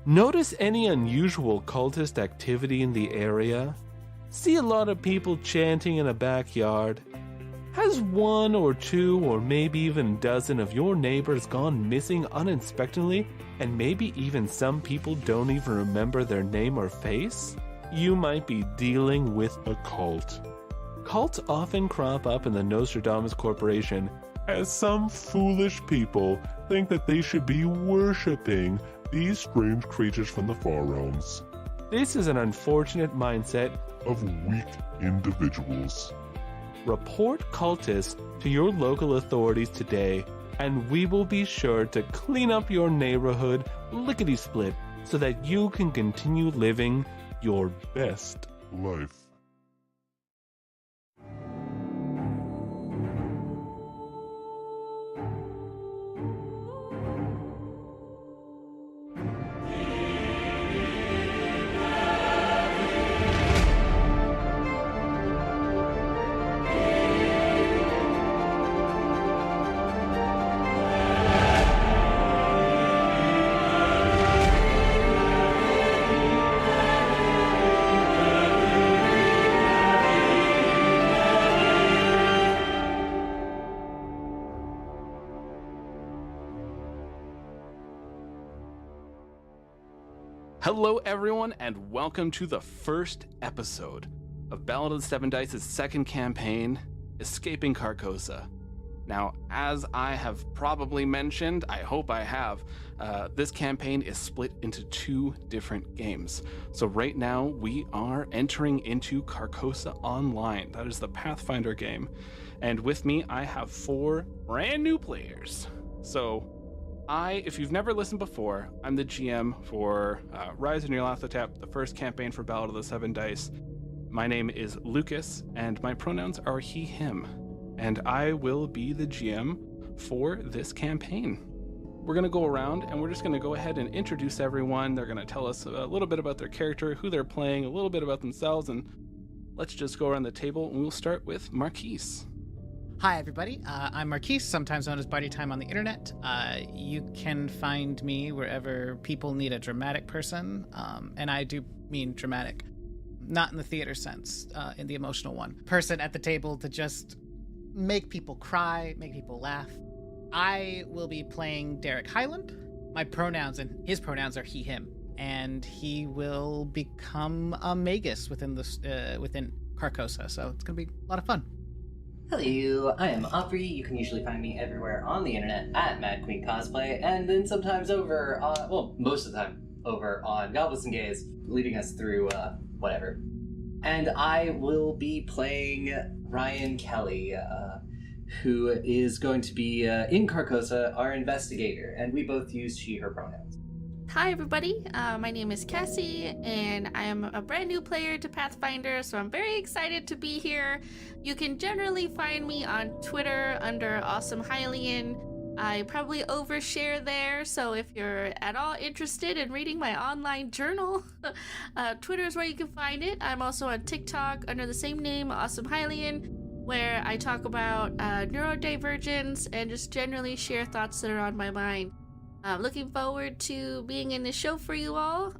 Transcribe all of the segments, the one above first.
Notice any unusual cultist activity in the area? See a lot of people chanting in a backyard? Has one or two or maybe even a dozen of your neighbors gone missing uninspectedly, and maybe even some people don't even remember their name or face? You might be dealing with a cult. Cults often crop up in the Nostradamus Corporation as some foolish people think that they should be worshipping these strange creatures from the far realms. This is an unfortunate mindset of weak individuals. Report cultists to your local authorities today, and we will be sure to clean up your neighborhood lickety-split so that you can continue living your best life. Hello everyone, and welcome to the first episode of Ballad of the Seven Dice's second campaign, Escaping Carcosa. Now, as I have probably mentioned, I hope I have, this campaign is split into two different games. So right now, we are entering into Carcosa Online. That is the Pathfinder game. And with me, I have 4 brand new players. So if you've never listened before, I'm the GM for Rise of Nyarlathotep, the first campaign for Ballad of the Seven Dice. My name is Lucas, and my pronouns are he, him, and I will be the GM for this campaign. We're going to go around, and we're just going to go ahead and introduce everyone. They're going to tell us a little bit about their character, who they're playing, a little bit about themselves, and let's just go around the table, and we'll start with Marquis. Hi, everybody. I'm Marquis, sometimes known as Body Time on the internet. You can find me wherever people need a dramatic person, and I do mean dramatic, not in the theater sense, in the emotional one. Person at the table to just make people cry, make people laugh. I will be playing Derek Hyland. My pronouns and his pronouns are he, him, and he will become a magus within Carcosa, so it's going to be a lot of fun. Hello, I am Aubrey. You can usually find me everywhere on the internet at Mad Queen Cosplay, and then sometimes over, most of the time, over on Goblins and Gays, leading us through, whatever. And I will be playing Ryan Kelly, who is going to be, in Carcosa, our investigator, and we both use she, her pronouns. Hi everybody, my name is Cassie, and I am a brand new player to Pathfinder, so I'm very excited to be here. You can generally find me on Twitter under Awesome Hyland. I probably overshare there, so if you're at all interested in reading my online journal, Twitter is where you can find it. I'm also on TikTok under the same name, Awesome Hyland, where I talk about neurodivergence and just generally share thoughts that are on my mind. Looking forward to being in the show for you all.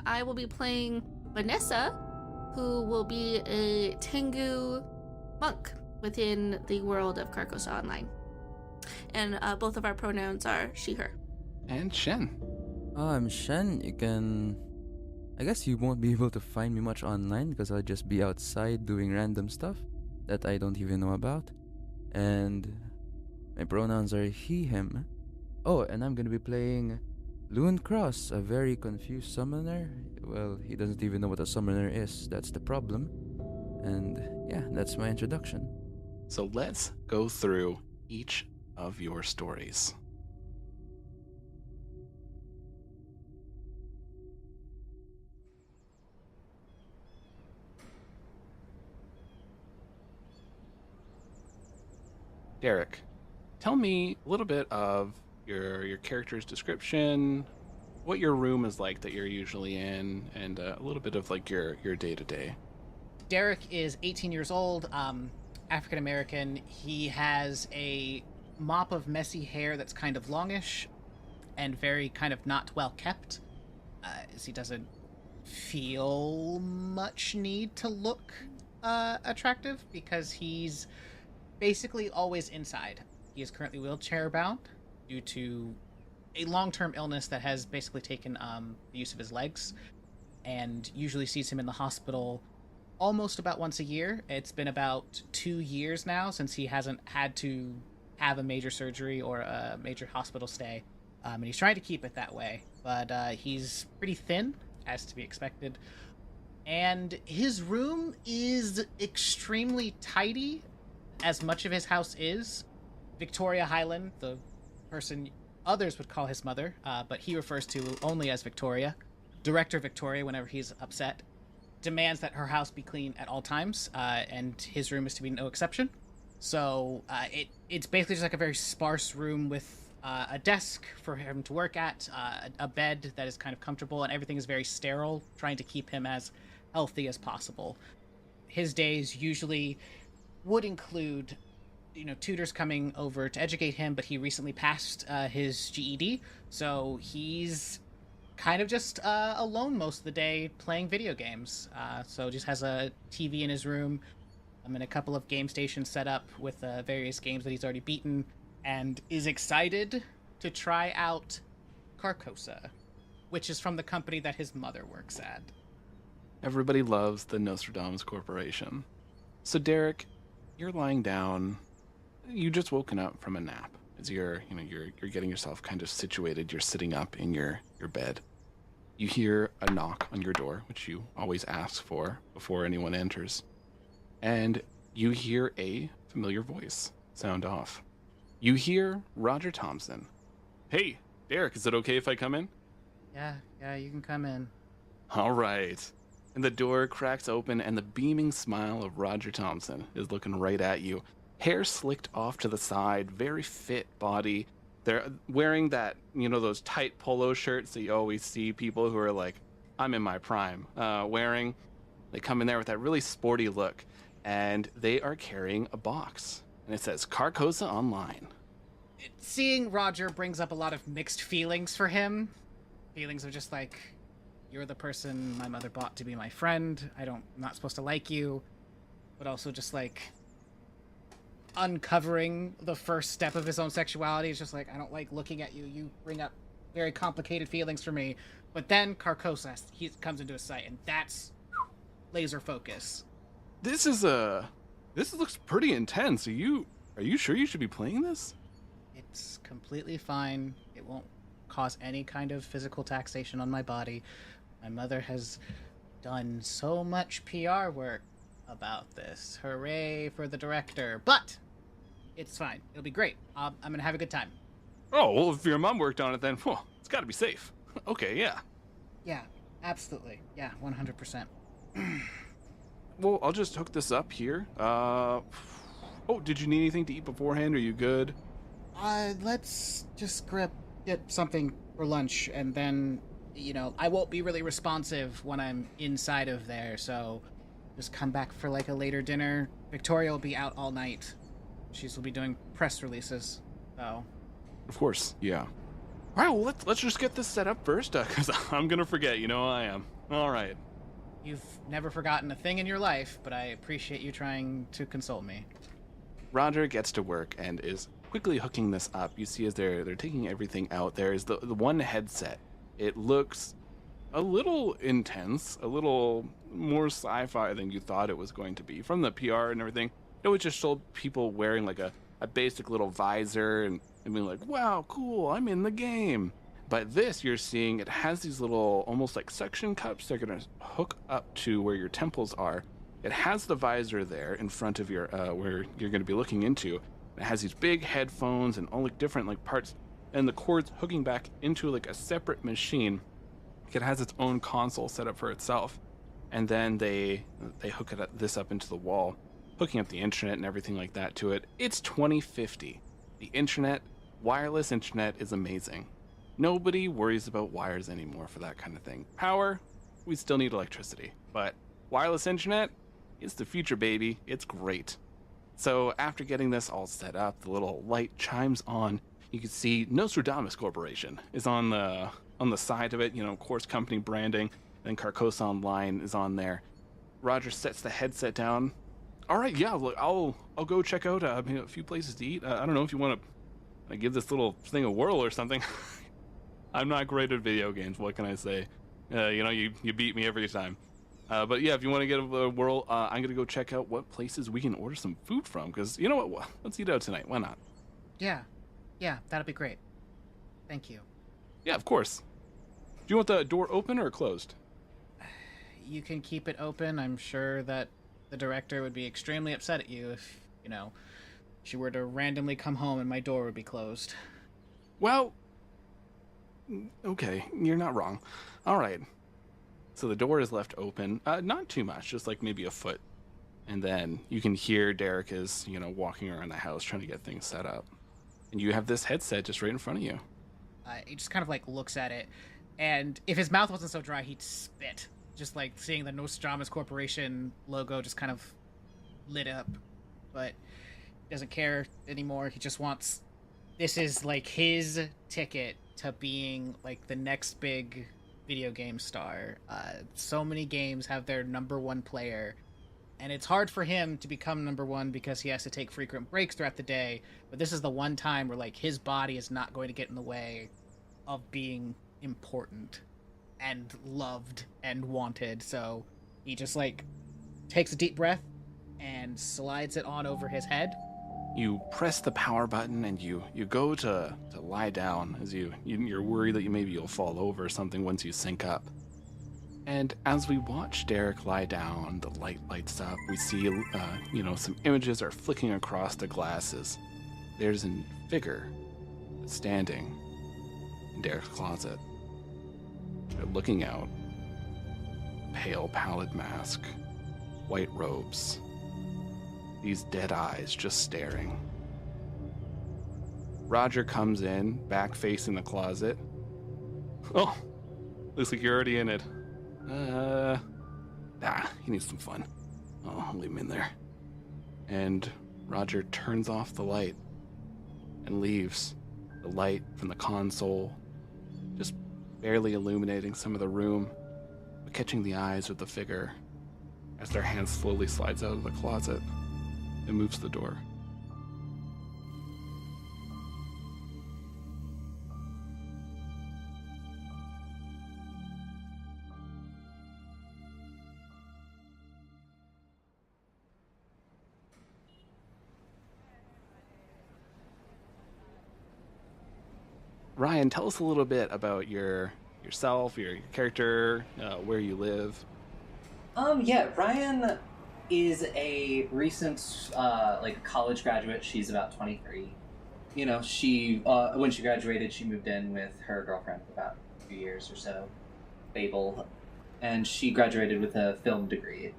I will be playing Vanessa, who will be a Tengu monk within the world of Carcosa Online. And both of our pronouns are she, her. And Shen. I'm Shen. I guess you won't be able to find me much online because I'll just be outside doing random stuff that I don't even know about. And my pronouns are he, him. Oh, and I'm gonna be playing Loon Cross, a very confused summoner. Well, he doesn't even know what a summoner is. That's the problem. And yeah, that's my introduction. So let's go through each of your stories. Derek, tell me a little bit of your character's description, what your room is like that you're usually in, and a little bit of like your day-to-day. Derek is 18 years old, African American. He has a mop of messy hair that's kind of longish and very kind of not well kept. as he doesn't feel much need to look attractive because he's basically always inside. He is currently wheelchair bound due to a long-term illness that has basically taken the use of his legs, and usually sees him in the hospital almost about once a year. It's been about 2 years now since he hasn't had to have a major surgery or a major hospital stay, and he's trying to keep it that way, but he's pretty thin, as to be expected, and his room is extremely tidy, as much of his house is. Victoria Hyland, the person others would call his mother, but he refers to only as Victoria, Director Victoria whenever he's upset, demands that her house be clean at all times, and his room is to be no exception. So it's basically just like a very sparse room with a desk for him to work at, a bed that is kind of comfortable, and everything is very sterile, trying to keep him as healthy as possible. His days usually would include, tutors coming over to educate him, but he recently passed his GED, so he's kind of just alone most of the day playing video games. So just has a TV in his room, and a couple of game stations set up with various games that he's already beaten, and is excited to try out Carcosa, which is from the company that his mother works at. Everybody loves the Nostradamus Corporation. So Derek, you're lying down. You just woken up from a nap. As you're getting yourself kind of situated. You're sitting up in your bed. You hear a knock on your door, which you always ask for before anyone enters. And you hear a familiar voice sound off. You hear Roger Thompson. Hey, Derek, is it okay if I come in? Yeah, you can come in. All right. And the door cracks open, and the beaming smile of Roger Thompson is looking right at you. Hair slicked off to the side, very fit body. They're wearing that, those tight polo shirts that you always see people who are like, I'm in my prime, wearing. They come in there with that really sporty look, and they are carrying a box. And it says, Carcosa Online. Seeing Roger brings up a lot of mixed feelings for him. Feelings of just like, you're the person my mother bought to be my friend. I'm not supposed to like you. But also just like uncovering the first step of his own sexuality. It's just like, I don't like looking at you. You bring up very complicated feelings for me. But then Carcosa, he comes into his sight, and that's laser focus. This looks pretty intense. Are you sure you should be playing this? It's completely fine. It won't cause any kind of physical taxation on my body. My mother has done so much PR work about this. Hooray for the director. But it's fine. It'll be great. I'm going to have a good time. Oh, well, if your mom worked on it, then it's got to be safe. Okay, yeah. Yeah, absolutely. Yeah, 100%. Well, I'll just hook this up here. Did you need anything to eat beforehand? Are you good? Let's just get something for lunch, and then, I won't be really responsive when I'm inside of there, so just come back for like a later dinner. Victoria will be out all night. She'll be doing press releases, so. Of course, yeah. All right, well, let's just get this set up first, because I'm going to forget, I am. All right. You've never forgotten a thing in your life, but I appreciate you trying to console me. Roger gets to work and is quickly hooking this up. You see as they're taking everything out, there is the one headset. It looks a little intense, a little more sci-fi than you thought it was going to be. From the PR and everything, it just showed people wearing like a basic little visor and being like, wow, cool, I'm in the game. But this, you're seeing, it has these little almost like suction cups. They're going to hook up to where your temples are. It has the visor there in front of your where you're going to be looking into. It has these big headphones and all like different like parts, and the cords hooking back into like a separate machine. It has its own console set up for itself, and then they hook this up into the wall, hooking up the internet and everything like that to it. It's 2050. The internet, wireless internet, is amazing. Nobody worries about wires anymore for that kind of thing. Power, we still need electricity, but wireless internet, it's the future, baby. It's great. So after getting this all set up, the little light chimes on. You can see Nostradamus Corporation is on the on the side of it, of course, company branding. And Carcosa Online is on there. Roger sets the headset down. All right, yeah, look, I'll go check out a few places to eat. I don't know if you want to give this little thing a whirl or something. I'm not great at video games. What can I say? You beat me every time. But yeah, if you want to get a whirl, I'm gonna go check out what places we can order some food from. Because you know what? Let's eat out tonight. Why not? Yeah, that'd be great. Thank you. Yeah, of course. Do you want the door open or closed? You can keep it open. I'm sure that the director would be extremely upset at you if, she were to randomly come home and my door would be closed. Well, okay, you're not wrong. All right. So the door is left open. Not too much, just like maybe a foot. And then you can hear Derek is, walking around the house trying to get things set up. And you have this headset just right in front of you. He just kind of like looks at it, and if his mouth wasn't so dry, he'd spit. Just like seeing the Nostradamus Corporation logo just kind of lit up, but he doesn't care anymore. He just wants, this is like his ticket to being like the next big video game star. So many games have their number one player, and it's hard for him to become number one because he has to take frequent breaks throughout the day. But this is the one time where like his body is not going to get in the way of being important and loved and wanted. So he just like takes a deep breath and slides it on over his head. You press the power button and you go to lie down as you're worried that maybe you'll fall over or something once you sync up. And as we watch Derek lie down, the light lights up. We see, some images are flicking across the glasses. There's a figure standing in Derek's closet. They're looking out. Pale, pallid mask. White robes. These dead eyes just staring. Roger comes in, back facing the closet. Oh, looks like you're already in it. He needs some fun. I'll leave him in there. And Roger turns off the light and leaves. The light from the console just barely illuminating some of the room, but catching the eyes of the figure as their hand slowly slides out of the closet and moves to the door. Ryan, tell us a little bit about yourself, your character, where you live. Ryan is a recent college graduate. She's about 23. She when she graduated, she moved in with her girlfriend for about a few years or so, Babel, and she graduated with a film degree.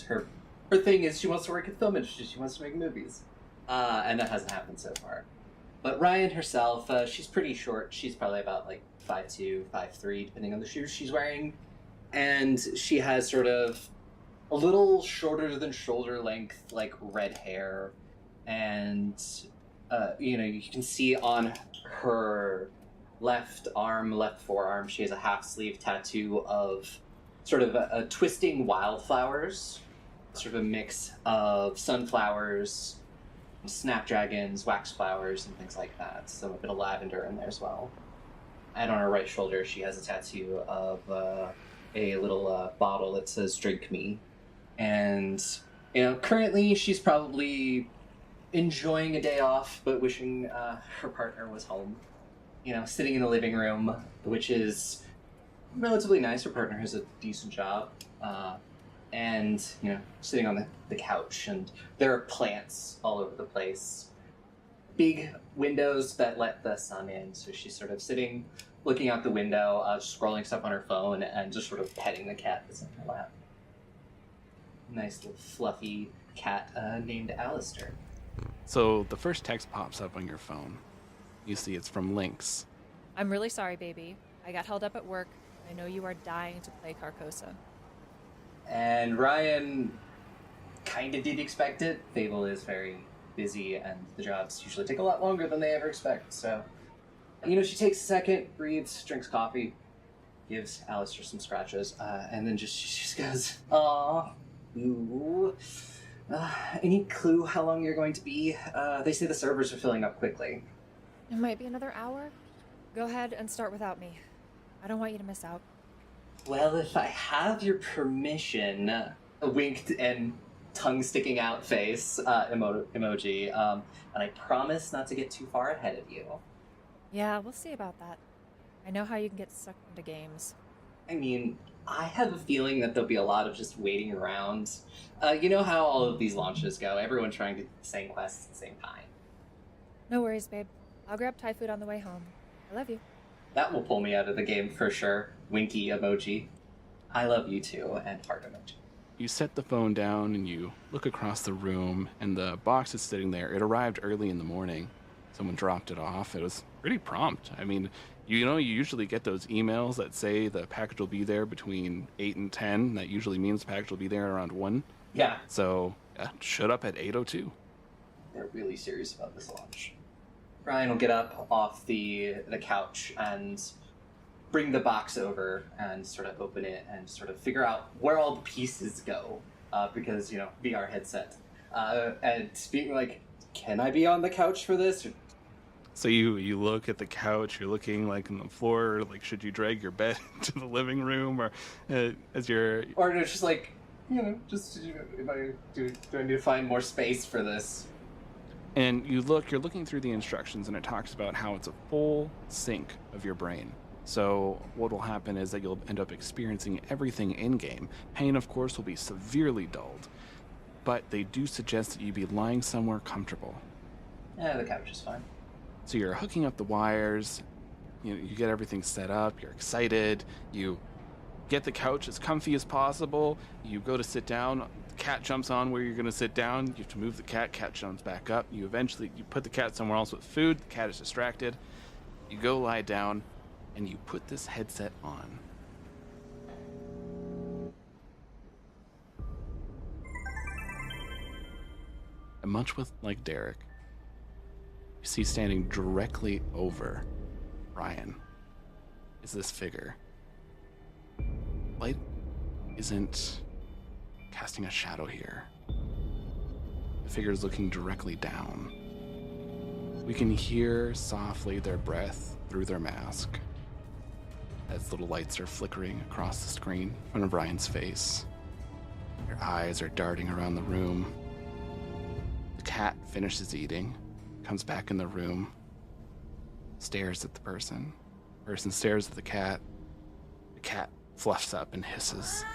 Her thing is she wants to work in film industry. She wants to make movies, and that hasn't happened so far. But Ryan herself, she's pretty short. She's probably about 5'2", 5'3", depending on the shoes she's wearing. And she has sort of a little shorter than shoulder length, red hair. And, you can see on her left forearm, she has a half sleeve tattoo of sort of a twisting wildflowers, sort of a mix of sunflowers, snapdragons, wax flowers, and things like that. So a bit of lavender in there as well. And on her right shoulder, she has a tattoo of a little bottle that says "Drink Me." And currently she's probably enjoying a day off, but wishing her partner was home. Sitting in the living room, which is relatively nice. Her partner has a decent job. And, sitting on the couch, and there are plants all over the place. Big windows that let the sun in, so she's sort of sitting, looking out the window, scrolling stuff on her phone, and just sort of petting the cat that's in her lap. Nice little fluffy cat named Alistair. So the first text pops up on your phone. You see it's from Lynx. I'm really sorry, baby. I got held up at work. I know you are dying to play Carcosa. And Ryan kind of did expect it. Fable is very busy, and the jobs usually take a lot longer than they ever expect, so She takes a second, breathes, drinks coffee, gives Alistair some scratches, and then she just goes, "Aw, ooh. Any clue how long you're going to be? They say the servers are filling up quickly." It might be another hour. Go ahead and start without me. I don't want you to miss out. Well, if I have your permission, a winked and tongue sticking out face emoji, and I promise not to get too far ahead of you. Yeah, we'll see about that. I know how you can get sucked into games. I mean, I have a feeling that there'll be a lot of just waiting around. You know how all of these launches go, everyone trying to do the same quests at the same time. No worries, babe. I'll grab Thai food on the way home. I love you. That will pull me out of the game for sure. Winky emoji. I love you too, and heart emoji. You set the phone down and you look across the room, and the box is sitting there. It arrived early in the morning. Someone dropped it off. It was pretty prompt. I mean, you usually get those emails that say the package will be there between 8 and 10. That usually means the package will be there around 1. Yeah. So, yeah, showed up at 8:02. They're really serious about this launch. Ryan will get up off the couch and bring the box over and sort of open it and sort of figure out where all the pieces go, because, VR headset. And being like, can I be on the couch for this? So you look at the couch, you're looking like on the floor, like should you drag your bed into the living room, or as you're... Or it's just like, just do I need to find more space for this? And you're looking through the instructions, and it talks about how it's a full sync of your brain. So what will happen is that you'll end up experiencing everything in-game. Pain, of course, will be severely dulled, but they do suggest that you be lying somewhere comfortable. Yeah, the couch is fine. So you're hooking up the wires, you get everything set up, you're excited, you get the couch as comfy as possible, you go to sit down, the cat jumps on where you're going to sit down, you have to move the cat jumps back up, you put the cat somewhere else with food, the cat is distracted, you go lie down, and you put this headset on. And much like Derek, you see standing directly over Ryan is this figure. Light isn't casting a shadow here. The figure is looking directly down. We can hear softly their breath through their mask as little lights are flickering across the screen in front of Ryan's face. Your eyes are darting around the room. The cat finishes eating, comes back in the room, stares at the person. The person stares at the cat. The cat fluffs up and hisses.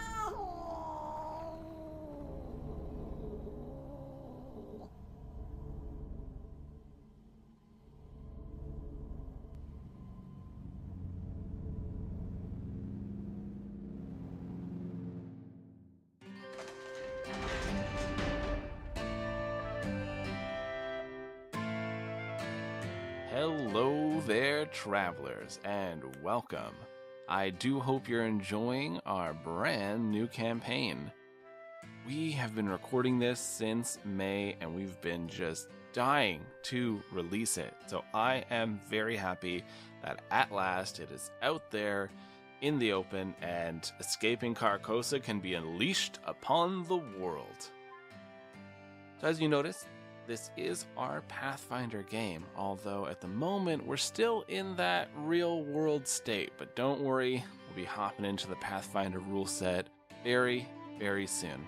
Hello there, travelers, and welcome. I do hope you're enjoying our brand new campaign. We have been recording this since May, and we've been just dying to release it. So I am very happy that at last it is out there in the open, and escaping Carcosa can be unleashed upon the world. So as you notice, this is our Pathfinder game, although at the moment we're still in that real world state. But don't worry, we'll be hopping into the Pathfinder rule set very, very soon.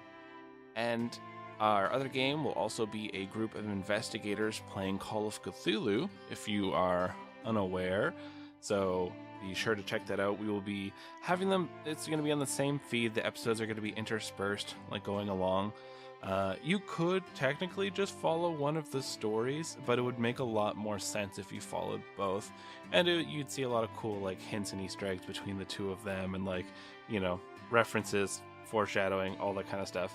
And our other game will also be a group of investigators playing Call of Cthulhu, if you are unaware. So be sure to check that out. We will be having them, it's going to be on the same feed. The episodes are going to be interspersed, like going along. You could technically just follow one of the stories, but it would make a lot more sense if you followed both. And you'd see a lot of cool like hints and Easter eggs between the two of them, and references, foreshadowing, all that kind of stuff.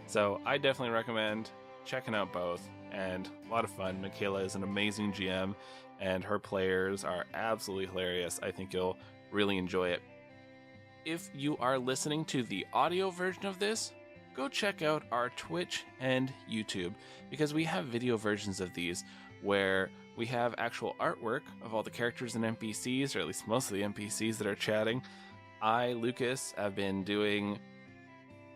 So I definitely recommend checking out both, and a lot of fun. Michaela is an amazing GM, and her players are absolutely hilarious. I think you'll really enjoy it. If you are listening to the audio version of this, go check out our Twitch and YouTube, because we have video versions of these where We have actual artwork of all the characters and NPCs, or at least most of the NPCs that are chatting. I, Lucas, have been doing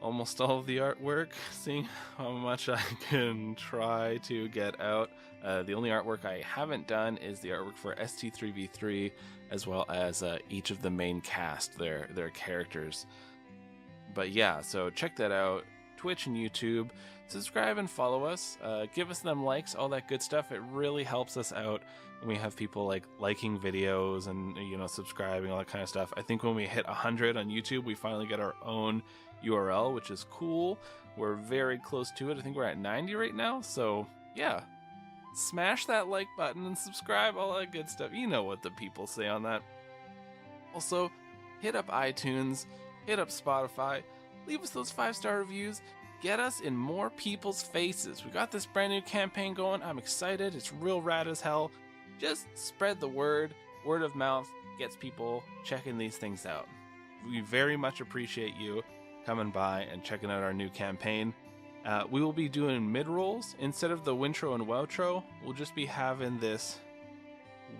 almost all of the artwork, seeing how much I can try to get out. The only artwork I haven't done is the artwork for ST3v3, as well as each of the main cast, their characters. But yeah, so check that out. Twitch and YouTube. Subscribe and follow us. Give us them likes, all that good stuff. It really helps us out. And we have people like liking videos and, you know, subscribing, all that kind of stuff. I think when we hit 100 on YouTube, we finally get our own URL, which is cool. We're very close to it. I think we're at 90 right now. So yeah, smash that like button and subscribe, all that good stuff. You know what the people say on that. Also, hit up iTunes, hit up Spotify, leave us those 5-star reviews. Get us in more people's faces. We got this brand new campaign going. I'm excited. It's real rad as hell. Just spread the word. Word of mouth gets people checking these things out. We very much appreciate you coming by and checking out our new campaign. We will be doing mid-rolls instead of the wintro and woutro. We'll just be having this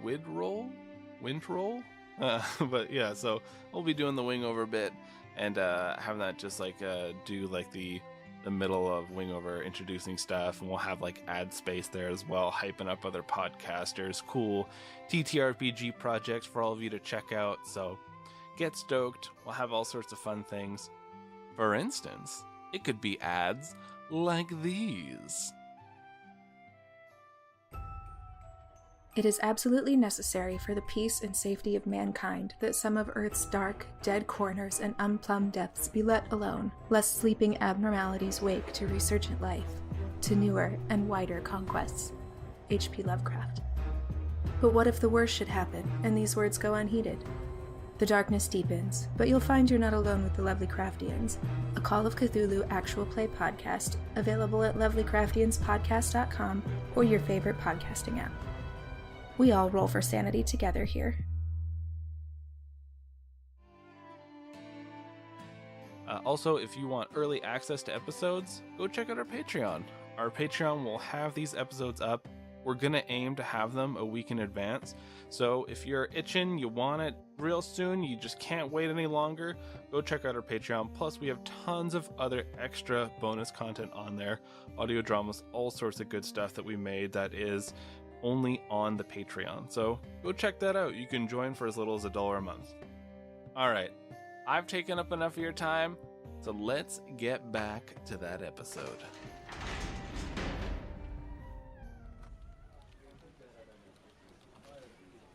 windroll. But yeah, so we'll be doing the wing over bit and having that just like do like the middle of wing over, introducing stuff, and we'll have like ad space there as well, hyping up other podcasters, cool TTRPG projects for all of you to check out. So get stoked. We'll have all sorts of fun things. For instance, it could be ads like these. It is absolutely necessary for the peace and safety of mankind that some of Earth's dark, dead corners and unplumbed depths be let alone, lest sleeping abnormalities wake to resurgent life, to newer and wider conquests. H.P. Lovecraft. But what if the worst should happen, and these words go unheeded? The darkness deepens, but you'll find you're not alone with the Lovely Craftians, a Call of Cthulhu actual play podcast, available at lovelycraftianspodcast.com or your favorite podcasting app. We all roll for sanity together here. Also, if you want early access to episodes, go check out our Patreon. Our Patreon will have these episodes up. We're going to aim to have them a week in advance. So if you're itching, you want it real soon, you just can't wait any longer, go check out our Patreon. Plus, we have tons of other extra bonus content on there. Audio dramas, all sorts of good stuff that we made that is only on the Patreon. So go check that out. You can join for as little as $1 a month. All right, I've taken up enough of your time, so let's get back to that episode.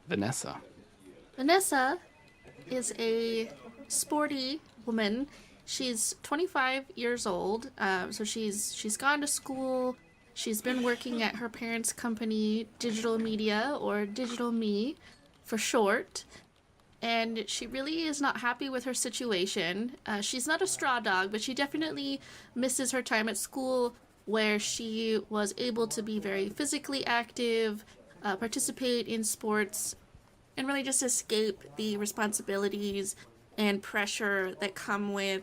Vanessa is a sporty woman. She's 25 years old, so she's gone to school. She's been working at her parents' company, Digital Media, or Digital Me for short, and she really is not happy with her situation. She's not a straw dog, but she definitely misses her time at school, where she was able to be very physically active, participate in sports, and really just escape the responsibilities and pressure that come with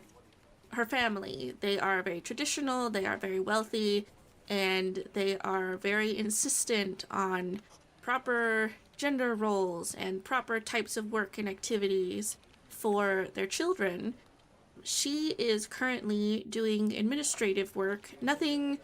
her family. They are very traditional, they are very wealthy, and they are very insistent on proper gender roles and proper types of work and activities for their children. She is currently doing administrative work, nothing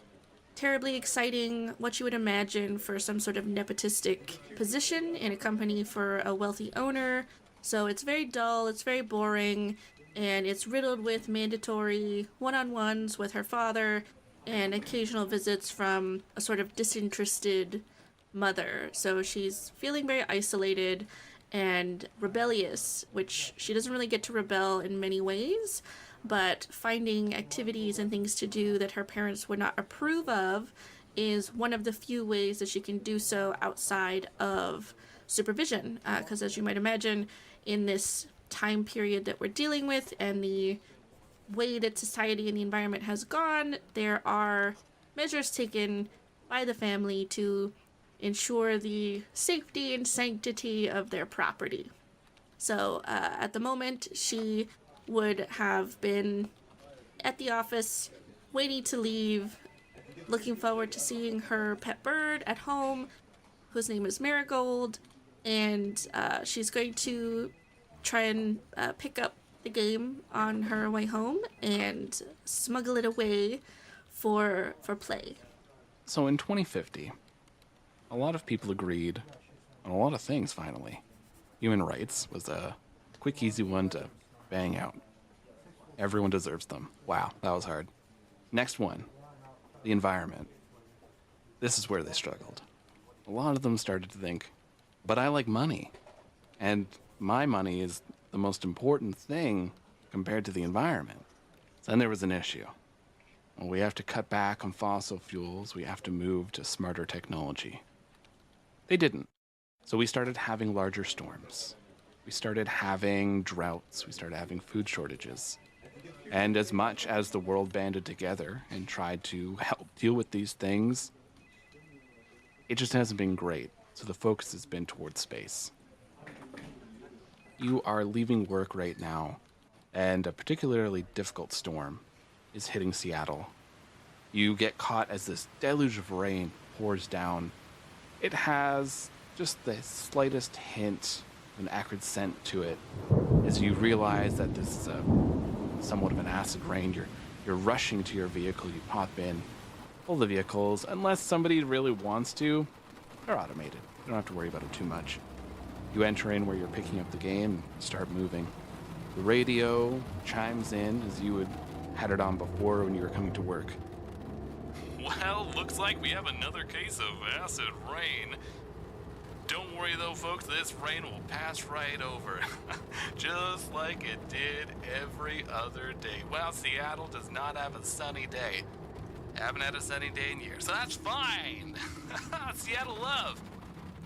terribly exciting, what you would imagine for some sort of nepotistic position in a company for a wealthy owner. So it's very dull, it's very boring, and it's riddled with mandatory one-on-ones with her father and occasional visits from a sort of disinterested mother. So she's feeling very isolated and rebellious, which she doesn't really get to rebel in many ways, but finding activities and things to do that her parents would not approve of is one of the few ways that she can do so outside of supervision. Because as you might imagine, in this time period that we're dealing with and the way that society and the environment has gone, there are measures taken by the family to ensure the safety and sanctity of their property. So at the moment, she would have been at the office waiting to leave, looking forward to seeing her pet bird at home, whose name is Marigold, and she's going to try and pick up the game on her way home and smuggle it away for play. So in 2050, a lot of people agreed on a lot of things, finally. Human rights was a quick, easy one to bang out. Everyone deserves them. Wow, that was hard. Next one, the environment. This is where they struggled. A lot of them started to think, but I like money. And my money is the most important thing compared to the environment. Then there was an issue. Well, we have to cut back on fossil fuels. We have to move to smarter technology. They didn't. So we started having larger storms. We started having droughts. We started having food shortages. And as much as the world banded together and tried to help deal with these things, it just hasn't been great. So the focus has been towards space. You are leaving work right now, and a particularly difficult storm is hitting Seattle. You get caught as this deluge of rain pours down. It has just the slightest hint of an acrid scent to it as you realize that this is somewhat of an acid rain. You're rushing to your vehicle, you pop in. All the vehicles, unless somebody really wants to, they're automated. You don't have to worry about it too much. You enter in where you're picking up the game and start moving. The radio chimes in as you had had it on before when you were coming to work. Well, looks like we have another case of acid rain. Don't worry though, folks, this rain will pass right over. Just like it did every other day. Well, Seattle does not have a sunny day. Haven't had a sunny day in years, so that's fine. Seattle love.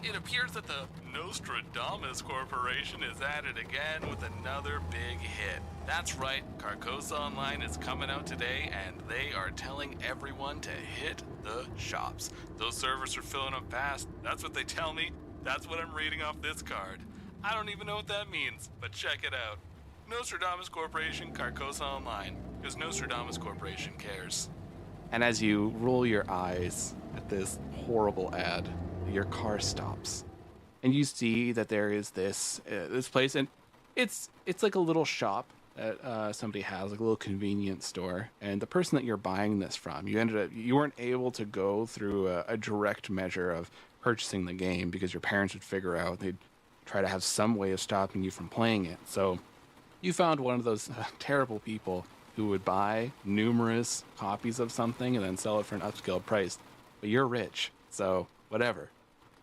It appears that the Nostradamus Corporation is at it again with another big hit. That's right, Carcosa Online is coming out today, and they are telling everyone to hit the shops. Those servers are filling up fast. That's what they tell me. That's what I'm reading off this card. I don't even know what that means, but check it out. Nostradamus Corporation, Carcosa Online, because Nostradamus Corporation cares. And as you roll your eyes at this horrible ad, your car stops. And you see that there is this place, and it's like a little shop that somebody has, like a little convenience store. And the person that you're buying this from, you weren't able to go through a direct measure of purchasing the game because your parents would figure out they'd try to have some way of stopping you from playing it. So you found one of those terrible people who would buy numerous copies of something and then sell it for an upscale price. But you're rich, so whatever.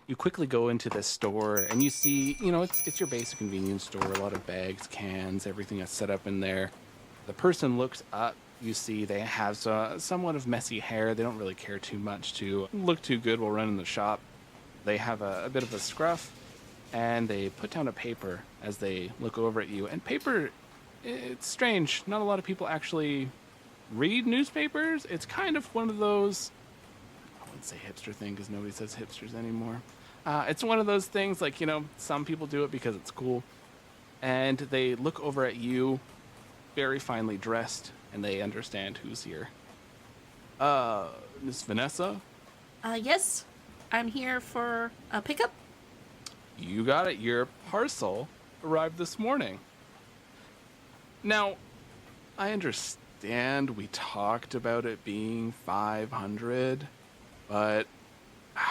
You quickly go into this store and you see, it's your basic convenience store, a lot of bags, cans, everything that's set up in there. The person looks up, you see they have somewhat of messy hair. They don't really care too much to look too good while running the shop. They have a bit of a scruff, and they put down a paper as they look over at you. And paper, it's strange. Not a lot of people actually read newspapers. It's kind of one of those, I wouldn't say hipster thing because nobody says hipsters anymore. It's one of those things like, some people do it because it's cool. And they look over at you, very finely dressed, and they understand who's here. Miss Vanessa? Yes, I'm here for a pickup. You got it. Your parcel arrived this morning. Now, I understand we talked about it being 500, but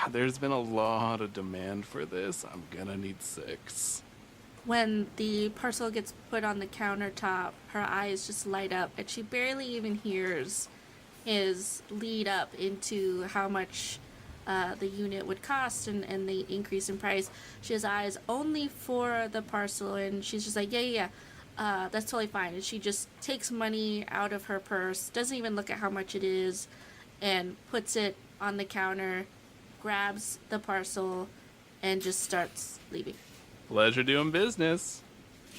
there's been a lot of demand for this. I'm gonna need 6. When the parcel gets put on the countertop, her eyes just light up, and she barely even hears his lead up into how much the unit would cost and the increase in price. She has eyes only for the parcel, and she's just like, yeah, that's totally fine. And she just takes money out of her purse, doesn't even look at how much it is, and puts it on the counter, grabs the parcel, and just starts leaving. Pleasure doing business.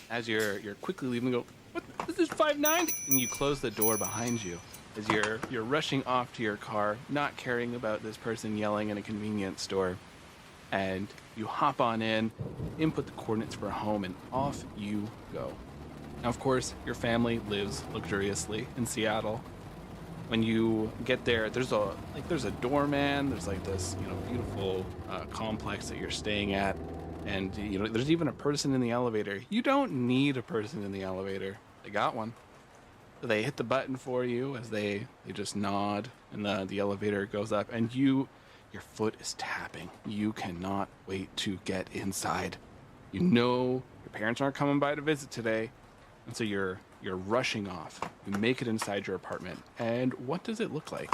As you're quickly leaving, go, what? This is $5.90, and you close the door behind you. As you're rushing off to your car, not caring about this person yelling in a convenience store. And you hop on in, input the coordinates for home, and off you go. Now, of course, your family lives luxuriously in Seattle. When you get there, there's a doorman. There's like this, beautiful complex that you're staying at, and there's even a person in the elevator. You don't need a person in the elevator. They got one. They hit the button for you as they just nod, and the elevator goes up, and your foot is tapping. You cannot wait to get inside. You know your parents aren't coming by to visit today, and so you're rushing off. You make it inside your apartment, and what does it look like?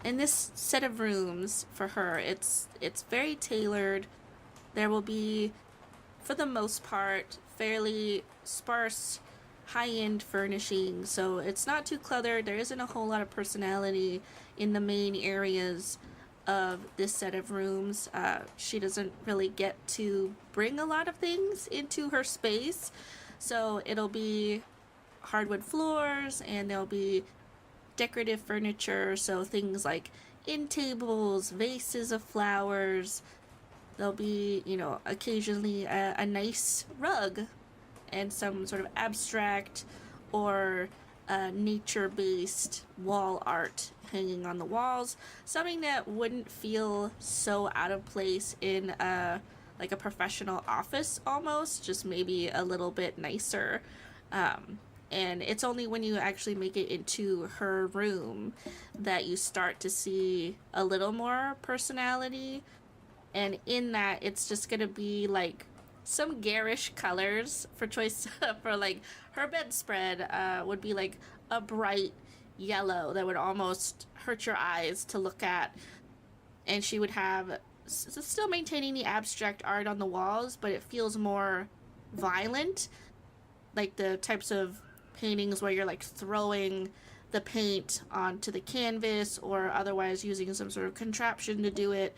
In this set of rooms for her, it's very tailored. There will be, for the most part, fairly sparse high-end furnishing, so it's not too cluttered. There isn't a whole lot of personality in the main areas of this set of rooms. She doesn't really get to bring a lot of things into her space, so it'll be hardwood floors, and there'll be decorative furniture, so things like end tables, vases of flowers. There'll be, occasionally a nice rug and some sort of abstract or nature-based wall art hanging on the walls. Something that wouldn't feel so out of place in a professional office almost, just maybe a little bit nicer. And it's only when you actually make it into her room that you start to see a little more personality. And in that, it's just going to be like some garish colors for choice. For like her bedspread would be like a bright yellow that would almost hurt your eyes to look at. And she would have still maintaining the abstract art on the walls, but it feels more violent, like the types of paintings where you're like throwing the paint onto the canvas or otherwise using some sort of contraption to do it.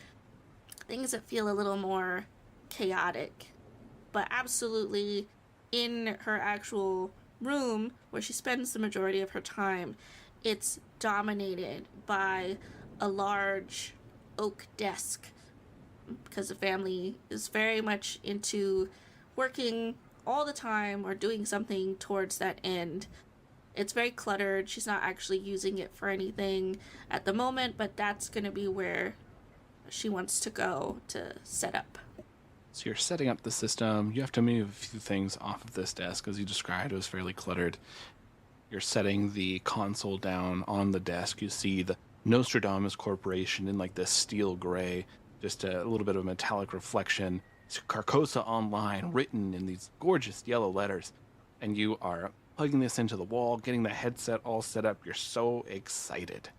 Things that feel a little more chaotic. But absolutely, in her actual room where she spends the majority of her time, it's dominated by a large oak desk, because the family is very much into working all the time or doing something towards that end. It's very cluttered. She's not actually using it for anything at the moment, but that's going to be where she wants to go to set up. So you're setting up the system. You have to move a few things off of this desk. As you described, it was fairly cluttered. You're setting the console down on the desk. You see the Nostradamus Corporation in like this steel gray, just a little bit of metallic reflection. It's Carcosa Online written in these gorgeous yellow letters. And you are plugging this into the wall, getting the headset all set up. You're so excited.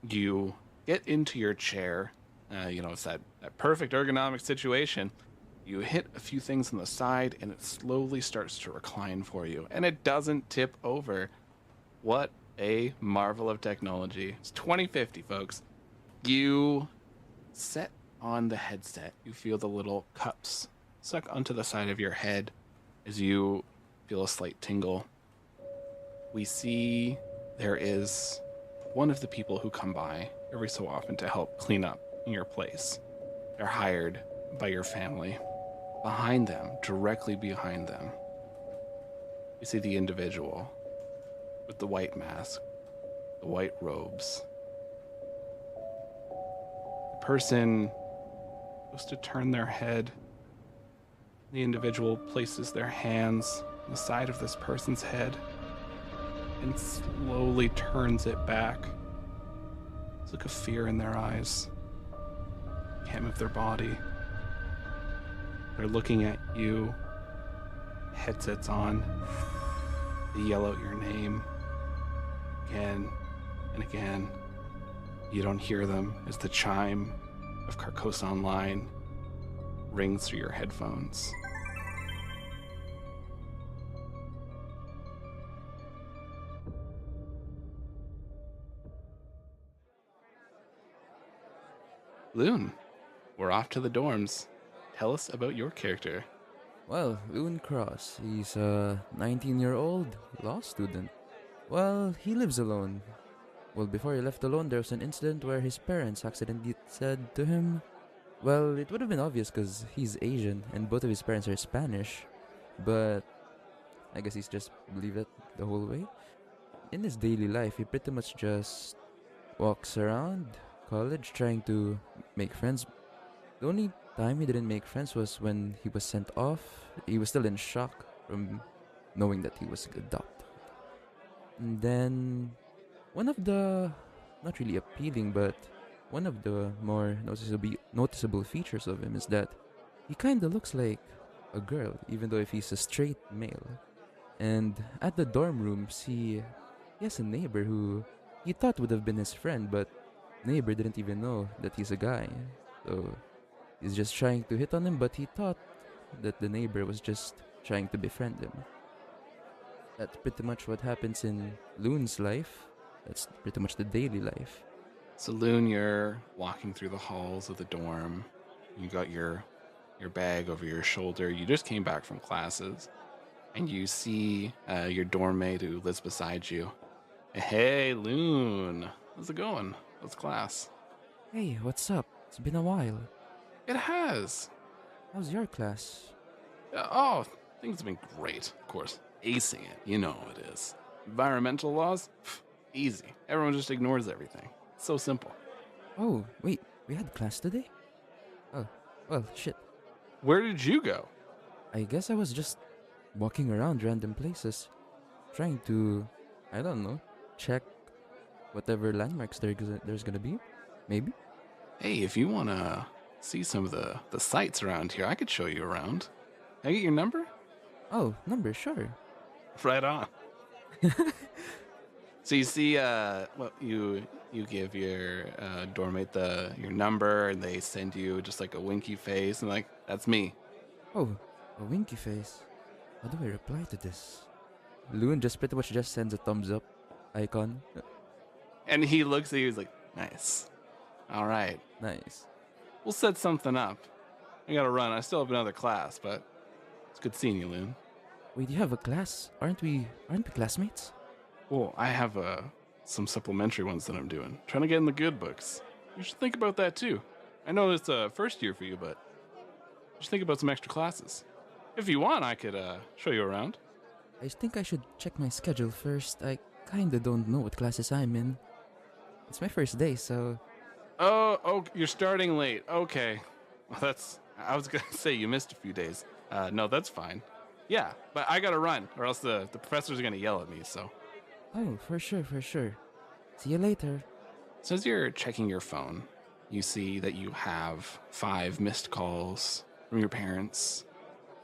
You get into your chair. It's that perfect ergonomic situation. You hit a few things on the side, and it slowly starts to recline for you. And it doesn't tip over. What a marvel of technology. It's 2050, folks. You set on the headset. You feel the little cups suck onto the side of your head as you feel a slight tingle. We see there is one of the people who come by every so often to help clean up in your place. They're hired by your family. Behind them, directly behind them, you see the individual with the white mask, the white robes. The person goes to turn their head. The individual places their hands on the side of this person's head and slowly turns it back. There's a look of fear in their eyes. Can't move their body. They're looking at you, headsets on. They yell out your name again and again. You don't hear them as the chime of Carcosa Online rings through your headphones. Loon, we're off to the dorms. Tell us about your character. Well, Loon Cross. He's a 19-year-old law student. Well, he lives alone. Well, before he left alone, there was an incident where his parents accidentally said to him, well, it would have been obvious because he's Asian and both of his parents are Spanish, but I guess he's just believed it the whole way. in his daily life, he pretty much just walks around college trying to make friends. The only time he didn't make friends was when he was sent off. He was still in shock from knowing that he was adopted. And then, one of the, not really appealing, but one of the more noticeable features of him is that he kind of looks like a girl, even though if he's a straight male. And at the dorm rooms, he has a neighbor who he thought would have been his friend, but neighbor didn't even know that he's a guy. So he's just trying to hit on him, but he thought that the neighbor was just trying to befriend him. That's pretty much what happens in Loon's life. That's pretty much the daily life. So Loon, you're walking through the halls of the dorm. You got your bag over your shoulder. You just came back from classes. And you see your dorm mate who lives beside you. Hey, Loon. How's it going? How's class? Hey, what's up? It's been a while. It has. How's your class? Things have been great, of course. Acing it, you know how it is. Environmental laws? Easy. Everyone just ignores everything. It's so simple. Oh, wait, we had class today? Oh, well, shit. Where did you go? I guess I was just walking around random places, trying to, I don't know, check whatever landmarks there's gonna be, maybe. Hey, if you wanna see some of the sights around here, I could show you around. Can I get your number? Oh, number, sure. Right on. So you see, you give your dorm mate your number, and they send you just like a winky face, and like, that's me. Oh, a winky face. How do I reply to this? Loon just pretty much just sends a thumbs up icon. And he looks at you, he's like, nice. All right. Nice. We'll set something up. I gotta run. I still have another class, but it's good seeing you, Loon. Wait, you have a class? Aren't we classmates? Well, I have some supplementary ones that I'm doing. Trying to get in the good books. You should think about that too. I know it's first year for you, but you should think about some extra classes. If you want, I could show you around. I think I should check my schedule first. I kinda don't know what classes I'm in. It's my first day, so... Oh, you're starting late. Okay. Well, I was gonna say you missed a few days. No, that's fine. Yeah, but I gotta run, or else the professors are gonna yell at me, so... Oh, for sure. See you later. So as you're checking your phone, you see that you have 5 missed calls from your parents.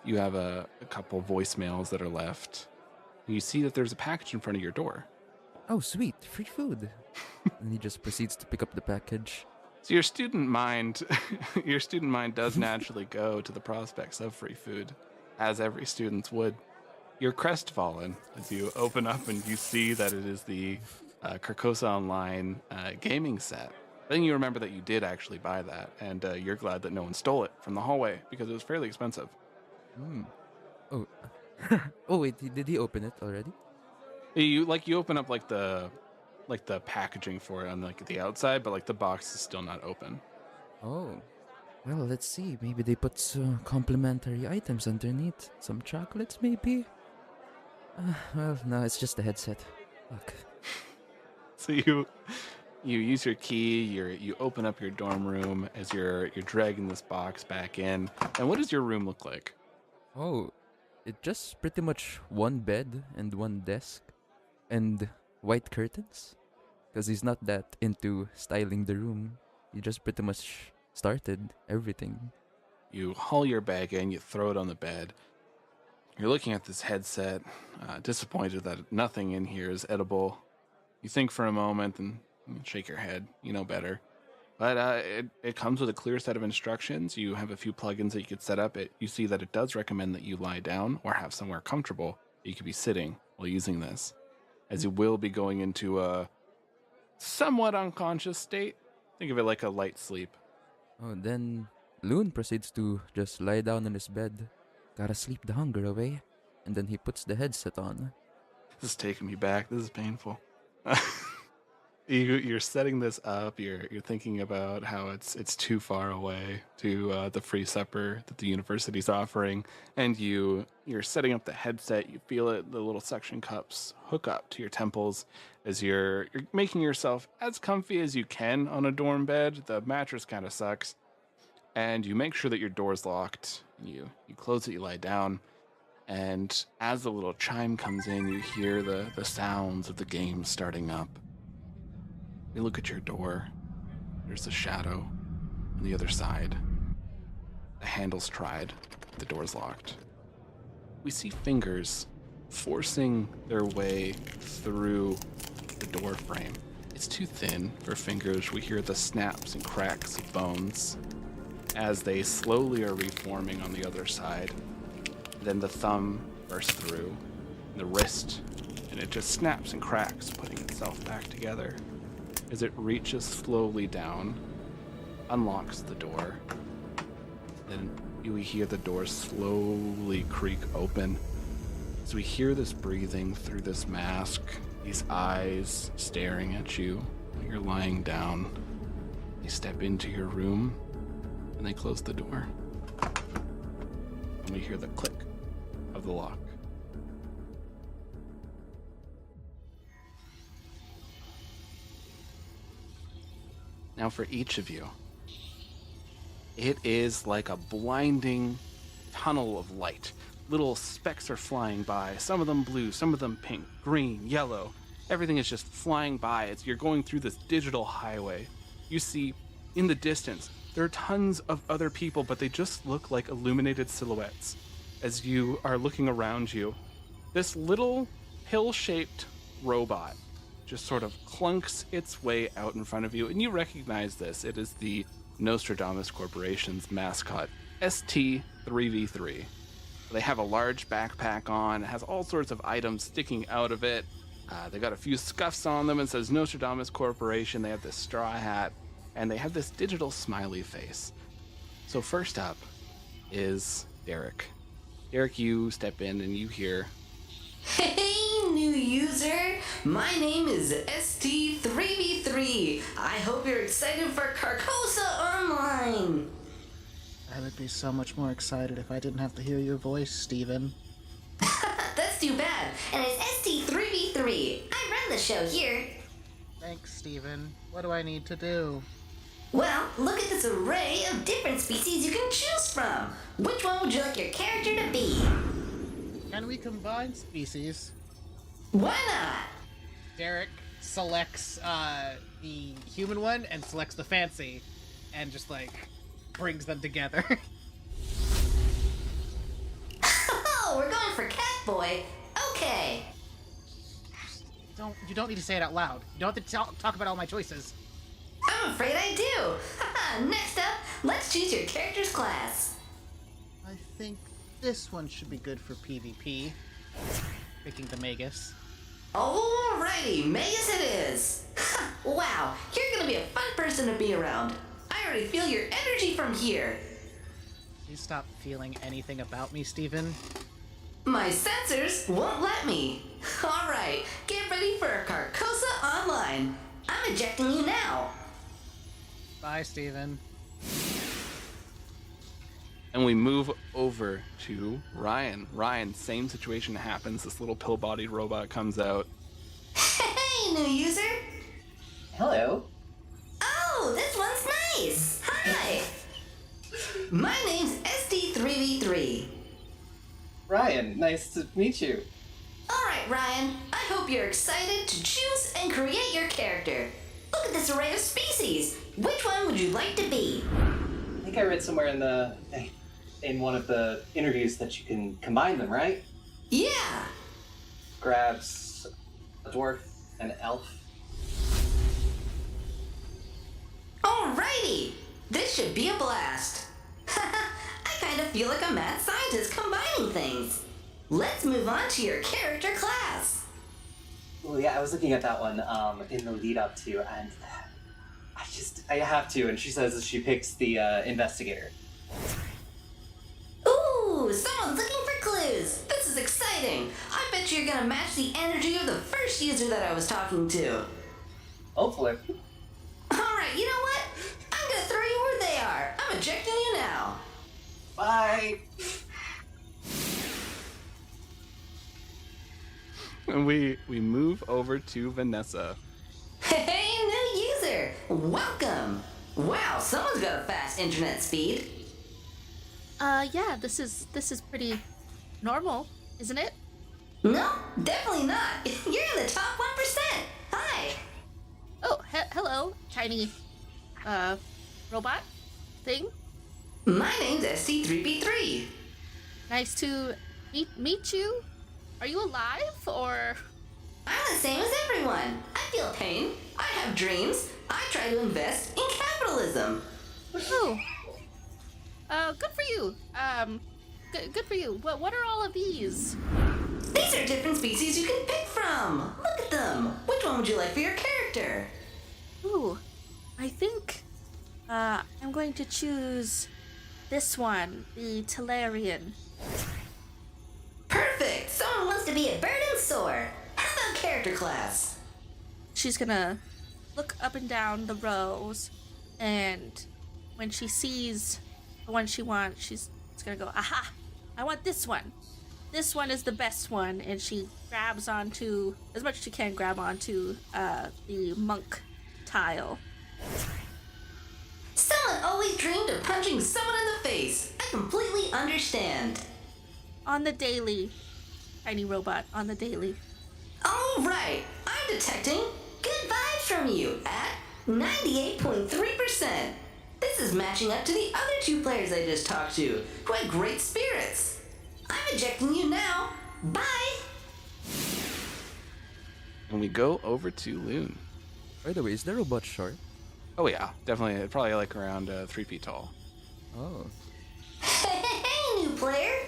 You have a couple voicemails that are left. You see that there's a package in front of your door. Oh, sweet. Free food. And he just proceeds to pick up the package. So your student mind does naturally go to the prospects of free food, as every student would. You're crestfallen as you open up and you see that it is the Carcosa Online gaming set. Then you remember that you did actually buy that, and you're glad that no one stole it from the hallway because it was fairly expensive. Oh. Oh, wait, did he open it already? You open up like the packaging for it on like the outside, but like the box is still not open. Oh. Well, let's see. Maybe they put some complimentary items underneath. Some chocolates, maybe? Well, no, it's just a headset. Fuck. So you use your key, you open up your dorm room as you're dragging this box back in. And what does your room look like? Oh, it's just pretty much one bed and one desk. And white curtains. Because he's not that into styling the room. He just pretty much started everything. You haul your bag in, you throw it on the bed. You're looking at this headset, disappointed that nothing in here is edible. You think for a moment and shake your head. You know better. But it comes with a clear set of instructions. You have a few plugins that you could set up. You see that it does recommend that you lie down or have somewhere comfortable that you could be sitting while using this, as you will be going into a somewhat unconscious state. Think of it like a light sleep. Oh, then Loon proceeds to just lie down on his bed. Gotta sleep the hunger away. And then he puts the headset on. This is taking me back. This is painful. You're setting this up. You're thinking about how it's too far away to the free supper that the university's offering, and you're setting up the headset. You feel it. The little suction cups hook up to your temples as you're making yourself as comfy as you can on a dorm bed. The mattress kind of sucks, and you make sure that your door's locked. You close it. You lie down, and as the little chime comes in, you hear the sounds of the game starting up. You look at your door. There's a shadow on the other side. The handle's tried. The door's locked. We see fingers forcing their way through the door frame. It's too thin for fingers. We hear the snaps and cracks of bones as they slowly are reforming on the other side. Then the thumb bursts through, and the wrist, and it just snaps and cracks, putting itself back together. As it reaches slowly down, unlocks the door. Then we hear the door slowly creak open. As we hear this breathing through this mask, these eyes staring at you when you're lying down. They step into your room, and they close the door. And we hear the click of the lock. Now for each of you, it is like a blinding tunnel of light. Little specks are flying by, some of them blue, some of them pink, green, yellow. Everything is just flying by as you're going through this digital highway. You see, in the distance, there are tons of other people, but they just look like illuminated silhouettes. As you are looking around you, this little pill-shaped robot just sort of clunks its way out in front of you, and you recognize this. It is the Nostradamus Corporation's mascot, ST3V3. They have a large backpack on. It has all sorts of items sticking out of it. They got a few scuffs on them. It says Nostradamus Corporation. They have this straw hat, and they have this digital smiley face. So first up is Derek. Derek, you step in and you hear, Hey, new user! My name is ST3V3. I hope you're excited for Carcosa Online. I would be so much more excited if I didn't have to hear your voice, Steven. That's too bad. And it's ST3V3. I run the show here. Thanks, Steven. What do I need to do? Well, look at this array of different species you can choose from. Which one would you like your character to be? Can we combine species? Why not? Derek selects the human one and selects the fancy, and just brings them together. Oh, we're going for Catboy. Okay. You don't need to say it out loud. You don't have to talk about all my choices. I'm afraid I do. Next up, let's choose your character's class. I think this one should be good for PvP. Picking the Magus. Alrighty, Magus it is. Wow, you're gonna be a fun person to be around. I already feel your energy from here. You stop feeling anything about me, Steven? My sensors won't let me. Alright, get ready for a Carcosa Online. I'm ejecting you now. Bye, Steven. and we move over to Ryan. Ryan, same situation happens. This little pill-bodied robot comes out. Hey, new user. Hello. Oh, this one's nice. Hi. My name's SD3V3. Ryan, nice to meet you. Alright, Ryan. I hope you're excited to choose and create your character. Look at this array of species. Which one would you like to be? I think I read somewhere in one of the interviews that you can combine them, right? Yeah. Grabs a dwarf and an elf. Alrighty. This should be a blast. I kind of feel like a mad scientist combining things. Let's move on to your character class. Well, yeah, I was looking at that one in the lead up to, and I have to. And she says that she picks the investigator. Ooh, someone's looking for clues. This is exciting. I bet you're gonna match the energy of the first user that I was talking to. Hopefully. Alright, you know what? I'm gonna throw you where they are. I'm ejecting you now. Bye. And we move over to Vanessa. Hey, new user! Welcome! Wow, someone's got a fast internet speed. Yeah, this is pretty normal, isn't it? No, definitely not. You're in the top 1%. Hi. Oh, hello, tiny, robot thing. My name's ST3B3. Nice to meet you. Are you alive, or? I'm the same as everyone. I feel pain. I have dreams. I try to invest in capitalism. Oh. Good for you. Good for you. What are all of these? These are different species you can pick from. Look at them. Which one would you like for your character? Ooh, I think, I'm going to choose this one, the Talarian. Perfect. Someone wants to be a bird and soar. How about character class? She's gonna look up and down the rows, and when she sees the one she wants, she's gonna go, aha, I want this one. This one is the best one, and she grabs onto, as much as she can grab onto, the monk tile. Someone always dreamed of punching someone in the face. I completely understand. On the daily, tiny robot, on the daily. All right, I'm detecting good vibes from you at 98.3%. This is matching up to the other two players I just talked to, who had great spirits. I'm ejecting you now. Bye. And we go over to Loon. By the way, is the robot short? Oh yeah, definitely, probably like around 3 feet tall. Oh. Hey, new player.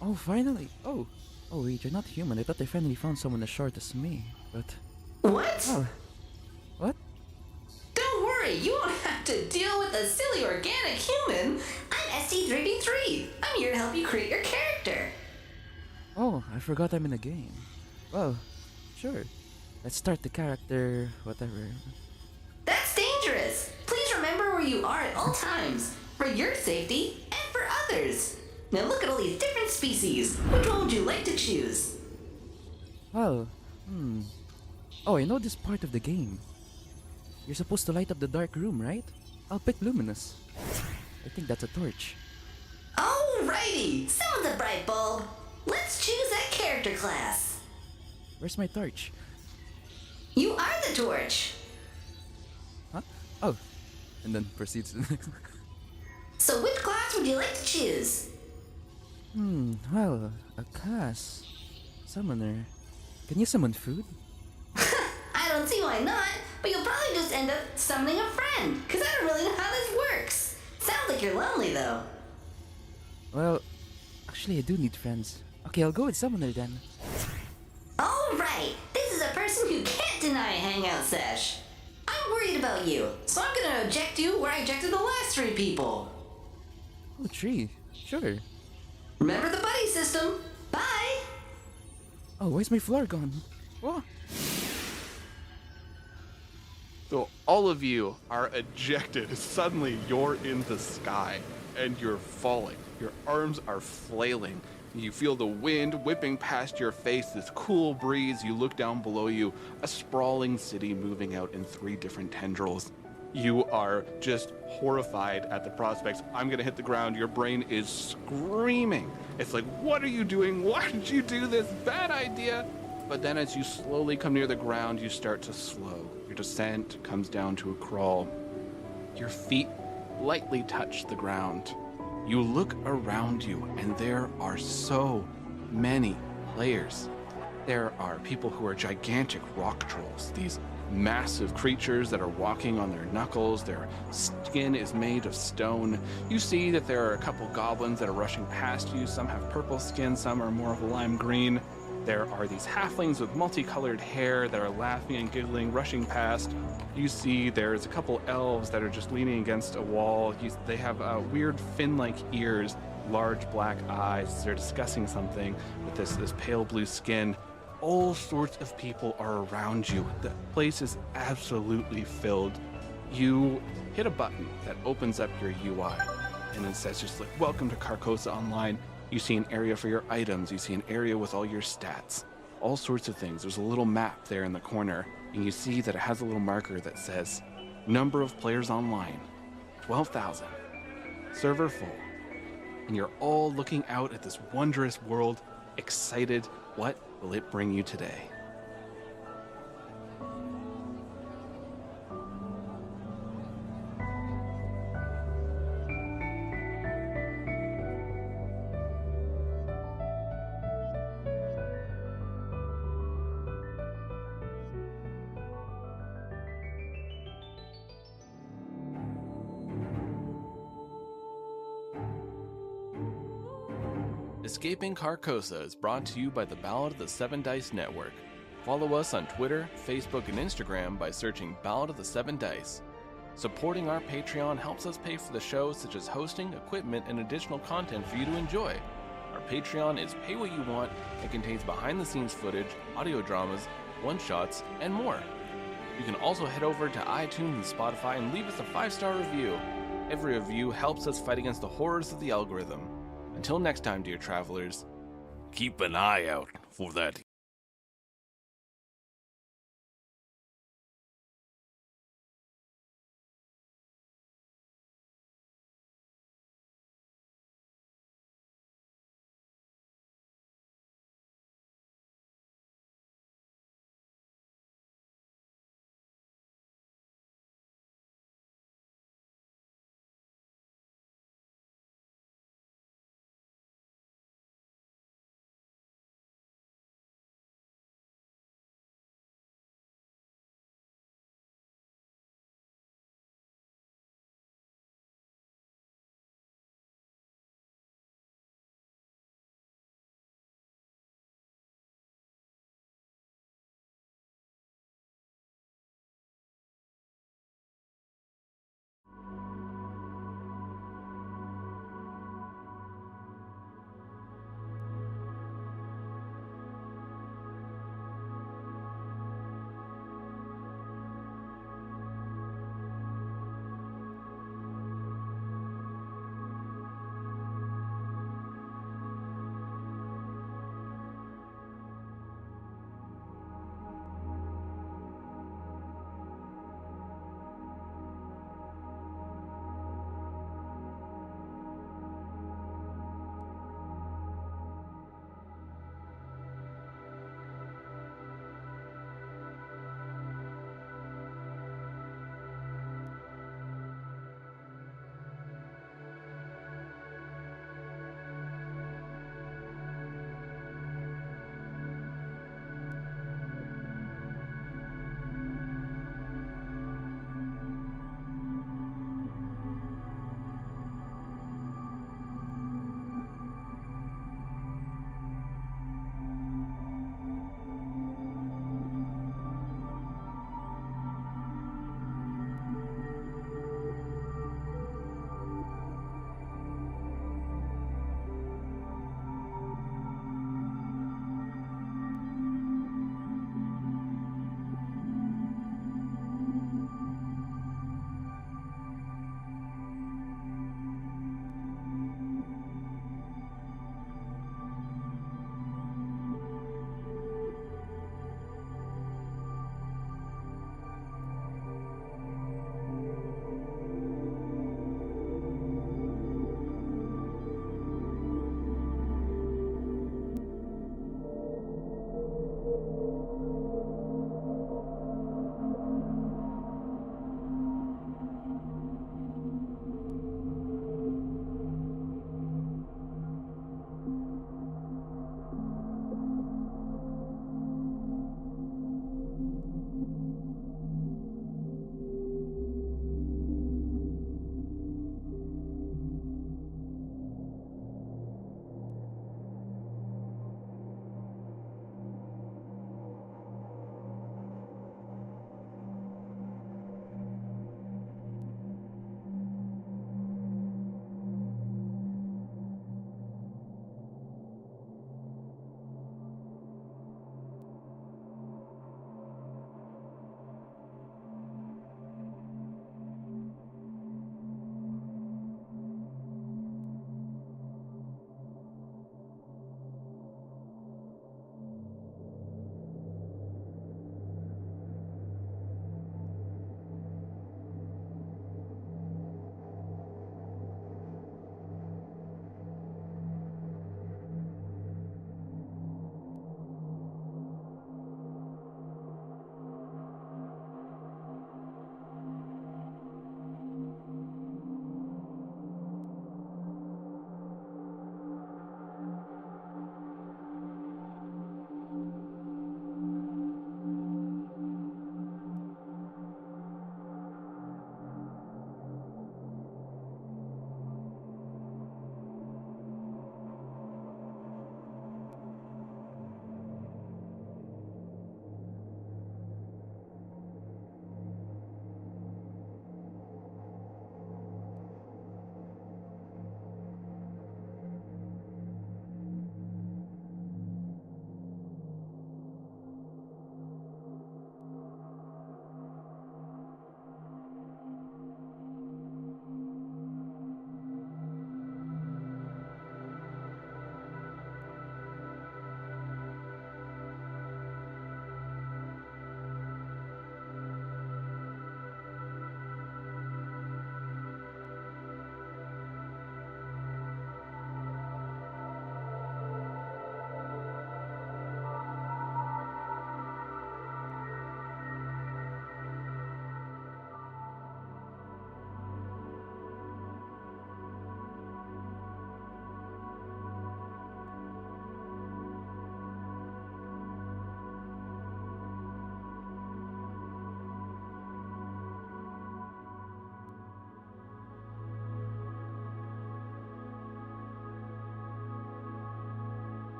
Oh, finally. Oh, wait, you're not human. I thought I finally found someone as short as me. But, What? oh. What? Don't worry, you won't have to deal with a silly organic human. I'm ST3B3. I'm here to help you create your character. Oh, I forgot I'm in a game. Well, sure. Let's start the character, whatever. That's dangerous. Please remember where you are at all times, for your safety and for others. Now look at all these different species. Which one would you like to choose? Well, Oh, I know this part of the game. You're supposed to light up the dark room, right? I'll pick Luminous. I think that's a torch. Alrighty, someone's a bright bulb. Let's choose that character class. Where's my torch? You are the torch. Huh? Oh. And then proceeds to the next. So which class would you like to choose? Well, a class. Summoner. Can you summon food? I don't see why not, but you'll probably just end up summoning a friend, because I don't really know how this works. Sounds like you're lonely, though. Well, actually I do need friends. Okay, I'll go with Summoner then. Alright, this is a person who can't deny a hangout sesh. I'm worried about you, so I'm gonna eject you where I ejected the last 3 people. Oh, 3. Sure. Remember the buddy system. Bye! Oh, why's my floor gone? What? So all of you are ejected. Suddenly you're in the sky and you're falling. Your arms are flailing. You feel the wind whipping past your face, this cool breeze. You look down below you, a sprawling city moving out in 3 different tendrils. You are just horrified at the prospects. I'm gonna hit the ground. Your brain is screaming. It's like, what are you doing? Why did you do this? Bad idea. But then as you slowly come near the ground, you start to slow. Your descent comes down to a crawl. Your feet lightly touch the ground. You look around you, and there are so many players. There are people who are gigantic rock trolls, these massive creatures that are walking on their knuckles. Their skin is made of stone. You see that there are a couple goblins that are rushing past you. Some have purple skin, some are more of a lime green. There are these halflings with multicolored hair that are laughing and giggling, rushing past. You see there's a couple elves that are just leaning against a wall. They have weird fin-like ears, large black eyes. They're discussing something with this pale blue skin. all sorts of people are around you. The place is absolutely filled. You hit a button that opens up your UI, and it says just like, welcome to Carcosa Online. You see an area for your items, you see an area with all your stats, all sorts of things. There's a little map there in the corner, and you see that it has a little marker that says, number of players online, 12,000, server full. And you're all looking out at this wondrous world, excited. What will it bring you today? Escaping Carcosa is brought to you by the Ballad of the Seven Dice Network. Follow us on Twitter, Facebook, and Instagram by searching Ballad of the Seven Dice. Supporting our Patreon helps us pay for the show, such as hosting, equipment, and additional content for you to enjoy. Our Patreon is pay what you want and contains behind-the-scenes footage, audio dramas, one-shots, and more. You can also head over to iTunes and Spotify and leave us a 5-star review. Every review helps us fight against the horrors of the algorithm. Until next time, dear travelers, Keep an eye out for that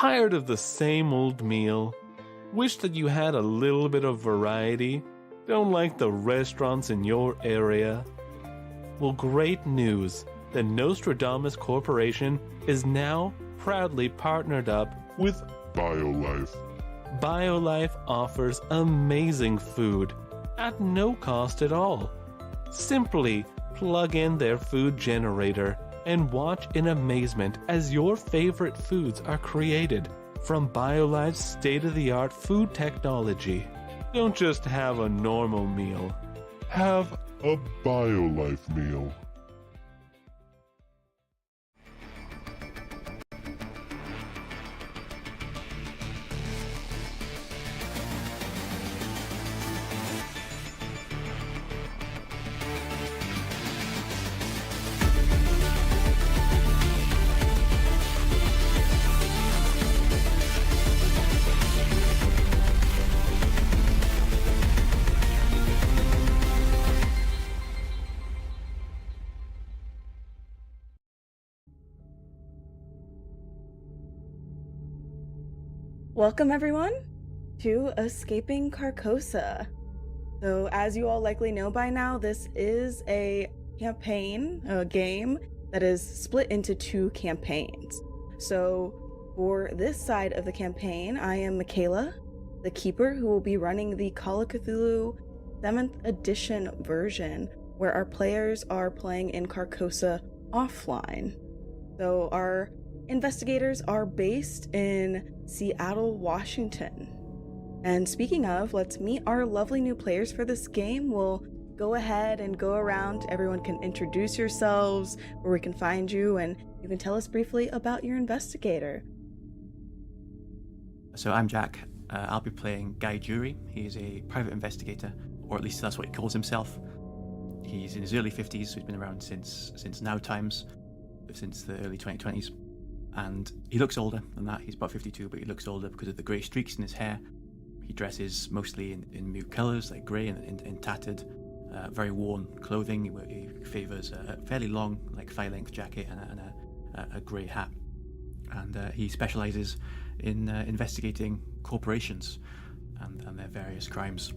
Tired of the same old meal? Wish that you had a little bit of variety? Don't like the restaurants in your area? Well, great news. The Nostradamus Corporation is now proudly partnered up with BioLife. BioLife offers amazing food at no cost at all. Simply plug in their food generator and watch in amazement as your favorite foods are created from BioLife's state-of-the-art food technology. Don't just have a normal meal. Have a BioLife meal. Welcome everyone to Escaping Carcosa. So as you all likely know by now, this is a campaign, a game that is split into 2 campaigns. So for this side of the campaign, I am Michaela, the Keeper, who will be running the Call of Cthulhu 7th edition version, where our players are playing in Carcosa offline. So our investigators are based in Seattle, Washington. And speaking of, let's meet our lovely new players for this game. We'll go ahead and go around. Everyone can introduce yourselves, where we can find you, and you can tell us briefly about your investigator. So I'm Jack. I'll be playing Guy Jury. He's a private investigator, or at least that's what he calls himself. He's in his early 50s, so he's been around since now times, since the early 2020s. And he looks older than that. He's about 52, but he looks older because of the grey streaks in his hair. He dresses mostly in mute colours, like grey and tattered, very worn clothing. He favours a fairly long, like thigh-length jacket and a grey hat. And he specialises in investigating corporations and their various crimes.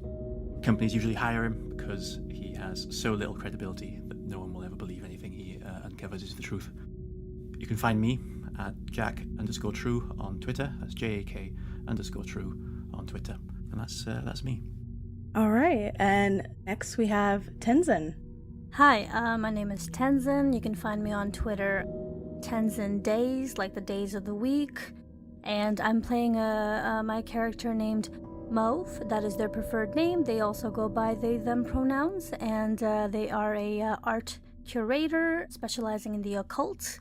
Companies usually hire him because he has so little credibility that no one will ever believe anything he uncovers is the truth. You can find me at Jack_True on Twitter. That's JAK_True on Twitter. And that's me. All right, and next we have Tenzen. Hi, my name is Tenzen. You can find me on Twitter, Tenzen Days, like the days of the week. And I'm playing my character named Mauve. That is their preferred name. They also go by they/them pronouns, and they are a art curator specializing in the occult.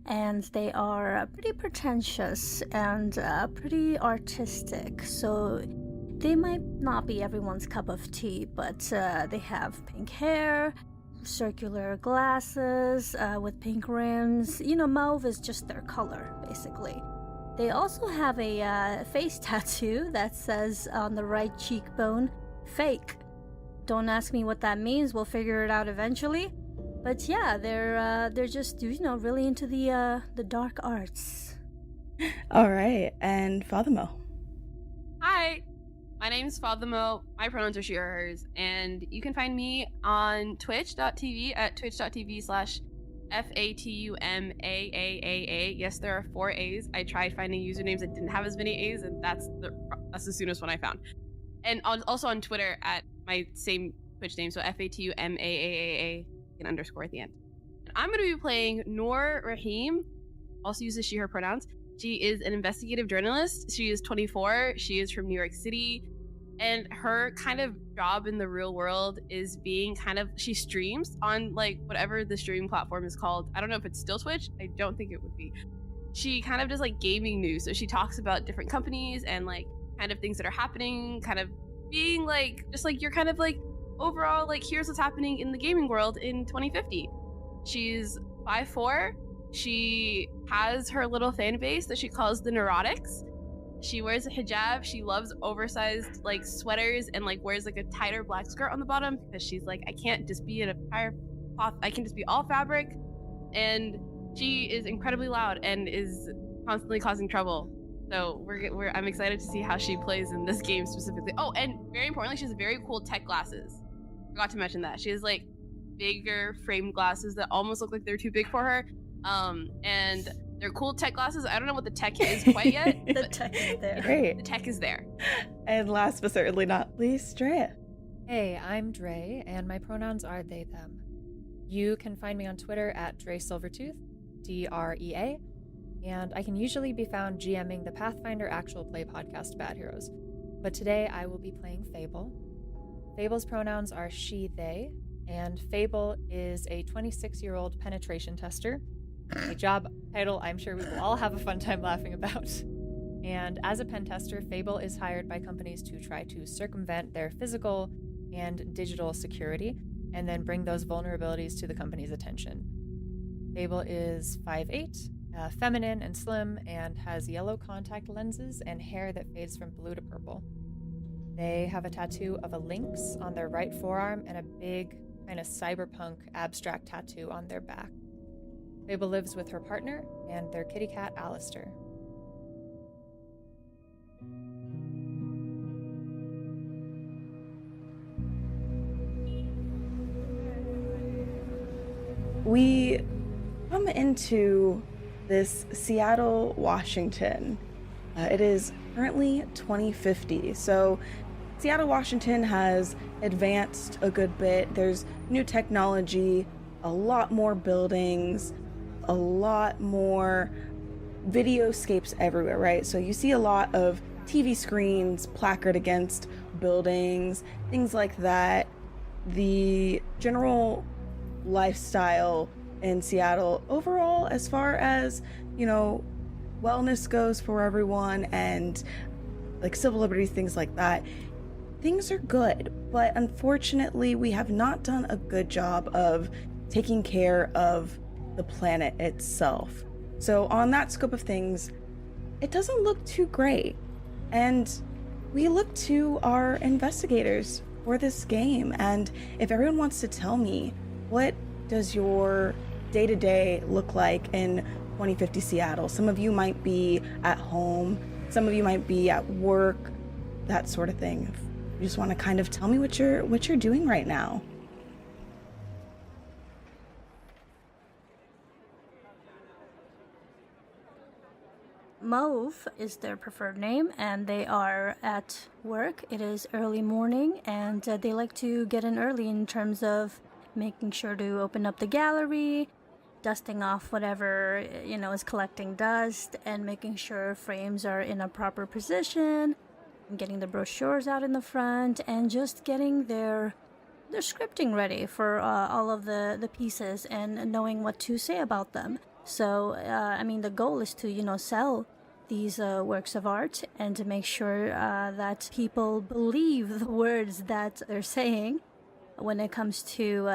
And they are pretty pretentious and pretty artistic, so they might not be everyone's cup of tea, but they have pink hair, circular glasses with pink rims. You know, mauve is just their color, basically. They also have a face tattoo that says on the right cheekbone, fake. Don't ask me what that means, we'll figure it out eventually. But yeah, they're just, you know, really into the dark arts. All right, and Fathimo. Hi, my name's Fathimo. My pronouns are she, or hers, and you can find me on twitch.tv at twitch.tv/FATUMAAAA. Yes, there are 4 A's. I tried finding usernames that didn't have as many A's, and that's the soonest one I found. And also on Twitter at my same Twitch name, so FATUMAAAA. An underscore at the end. And I'm going to be playing Noor Rahim, also uses she, her pronouns. She is an investigative journalist. She is 24. She is from New York City. And her kind of job in the real world is being she streams on like whatever the streaming platform is called. I don't know if it's still Twitch. I don't think it would be. She kind of does like gaming news. So she talks about different companies and like kind of things that are happening, kind of being like, just like you're kind of like, overall, like, here's what's happening in the gaming world in 2050. She's 5'4". She has her little fan base that she calls the Neurotics. She wears a hijab. She loves oversized, like, sweaters and, like, wears, like, a tighter black skirt on the bottom because she's like, I can't just be in a entire cloth. I can just be all fabric. And she is incredibly loud and is constantly causing trouble. So I'm excited to see how she plays in this game specifically. Oh, and very importantly, she has very cool tech glasses. Forgot to mention that. She has like bigger framed glasses that almost look like they're too big for her. And they're cool tech glasses. I don't know what the tech is quite yet. The tech is there. Great. The tech is there. And last but certainly not least, Drea. Hey, I'm Dre, and my pronouns are they, them. You can find me on Twitter at DreSilvertooth, DREA, and I can usually be found GMing the Pathfinder actual play podcast Bad Heroes. But today I will be playing Fable. Fable's pronouns are she, they, and Fable is a 26-year-old penetration tester, a job title I'm sure we will all have a fun time laughing about. And as a pen tester, Fable is hired by companies to try to circumvent their physical and digital security, and then bring those vulnerabilities to the company's attention. Fable is 5'8", feminine and slim, and has yellow contact lenses and hair that fades from blue to purple. They have a tattoo of a lynx on their right forearm and a big, kind of cyberpunk abstract tattoo on their back. Fable lives with her partner and their kitty cat, Alistair. We come into this Seattle, Washington. It is currently 2050, so Seattle, Washington has advanced a good bit. There's new technology, a lot more buildings, a lot more videoscapes everywhere, right? So you see a lot of TV screens placard against buildings, things like that. The general lifestyle in Seattle overall, as far as, you know, wellness goes for everyone and like civil liberties, things like that, things are good. But unfortunately, we have not done a good job of taking care of the planet itself. So on that scope of things, it doesn't look too great. And we look to our investigators for this game. And if everyone wants to tell me, what does your day-to-day look like in 2050 Seattle? Some of you might be at home, some of you might be at work, that sort of thing. You just want to kind of tell me what you're doing right now. Mauve is their preferred name, and they are at work. It is early morning, and they like to get in early in terms of making sure to open up the gallery, dusting off whatever, is collecting dust, and making sure frames are in a proper position, getting the brochures out in the front, and just getting their scripting ready for all of the pieces and knowing what to say about them. So, the goal is to, sell these works of art and to make sure that people believe the words that they're saying when it comes to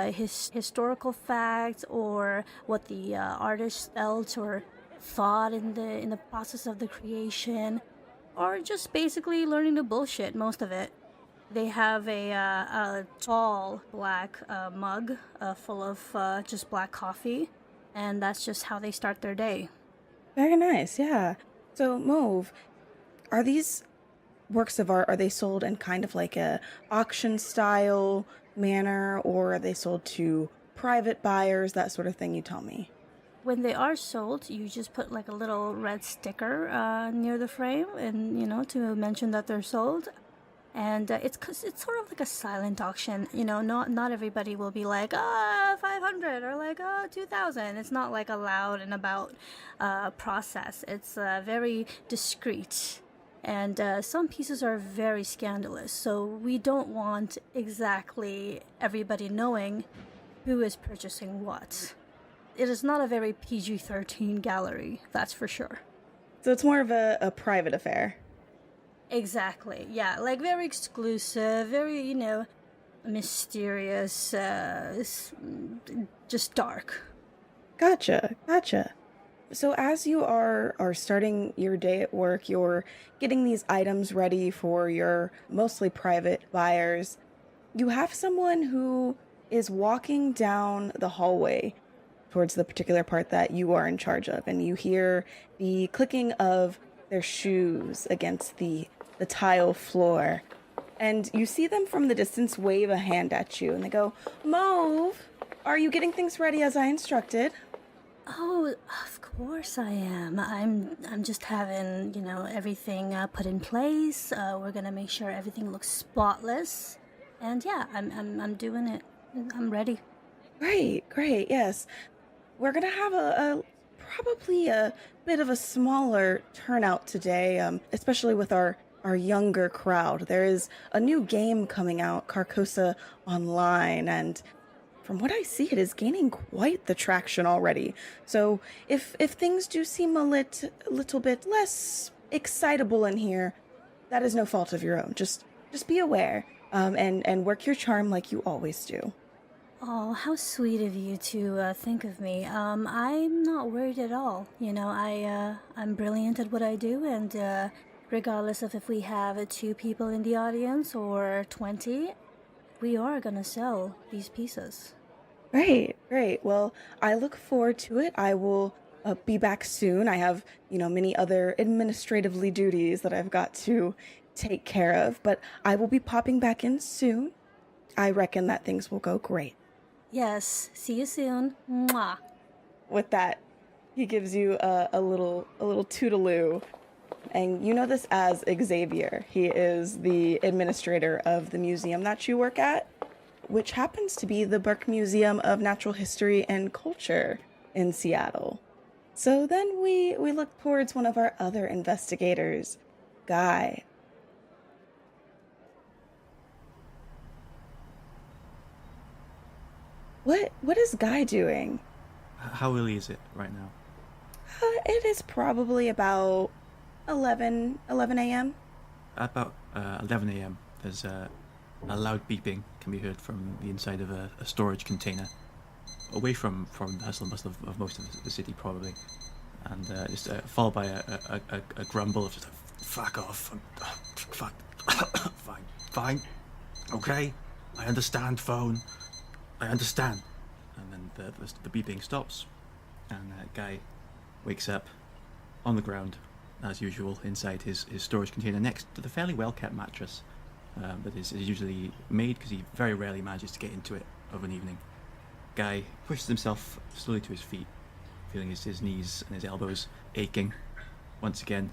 historical facts or what the artist felt or thought in the process of the creation, or just basically learning to bullshit most of it. They have a tall black mug full of just black coffee, and that's just how they start their day. Very nice, yeah. So, Mauve, are these works of art, are they sold in kind of like a auction style manner, or are they sold to private buyers, that sort of thing? You tell me. When they are sold, you just put like a little red sticker near the frame, and to mention that they're sold. And it's sort of like a silent auction. Not everybody will be like 500 or like 2,000. It's not like a loud and about process. It's very discreet. And some pieces are very scandalous, so we don't want exactly everybody knowing who is purchasing what. It is not a very PG-13 gallery, that's for sure. So it's more of a private affair. Exactly, yeah, like very exclusive, very, mysterious, just dark. Gotcha. So as you are starting your day at work, you're getting these items ready for your mostly private buyers. You have someone who is walking down the hallway towards the particular part that you are in charge of, and you hear the clicking of their shoes against the tile floor. And you see them from the distance wave a hand at you, and they go, "Mauve, are you getting things ready as I instructed?" Oh, of course I am. I'm just having, everything put in place. We're gonna make sure everything looks spotless. And yeah, I'm doing it. I'm ready. Great, yes. We're gonna have probably a bit of a smaller turnout today, especially with our younger crowd. There is a new game coming out, Carcosa Online, and from what I see, it is gaining quite the traction already. So if things do seem a little bit less excitable in here, that is no fault of your own. Just be aware, and work your charm like you always do. Oh, how sweet of you to think of me. I'm not worried at all. I'm brilliant at what I do, and regardless of if we have 2 people in the audience or 20, we are gonna sell these pieces. Great. Well, I look forward to it. I will be back soon. I have, many other administratively duties that I've got to take care of, but I will be popping back in soon. I reckon that things will go great. Yes, see you soon. Mwah. With that, he gives you a little toodaloo. And you know this as Xavier. He is the administrator of the museum that you work at, which happens to be the Burke Museum of Natural History and Culture in Seattle. So then we look towards one of our other investigators, Guy. What is Guy doing? How early is it right now? It is probably about 11 a.m. About 11 a.m. There's a loud beeping can be heard from the inside of a storage container, away from the hustle and bustle of most of the city probably, and just followed by a grumble of just fuck off, fuck, fine, okay, I understand, phone, I understand. And then the beeping stops, and Guy wakes up on the ground, as usual, inside his storage container next to the fairly well-kept mattress that is usually made, because he very rarely manages to get into it of an evening. Guy pushes himself slowly to his feet, feeling his knees and his elbows aching. Once again,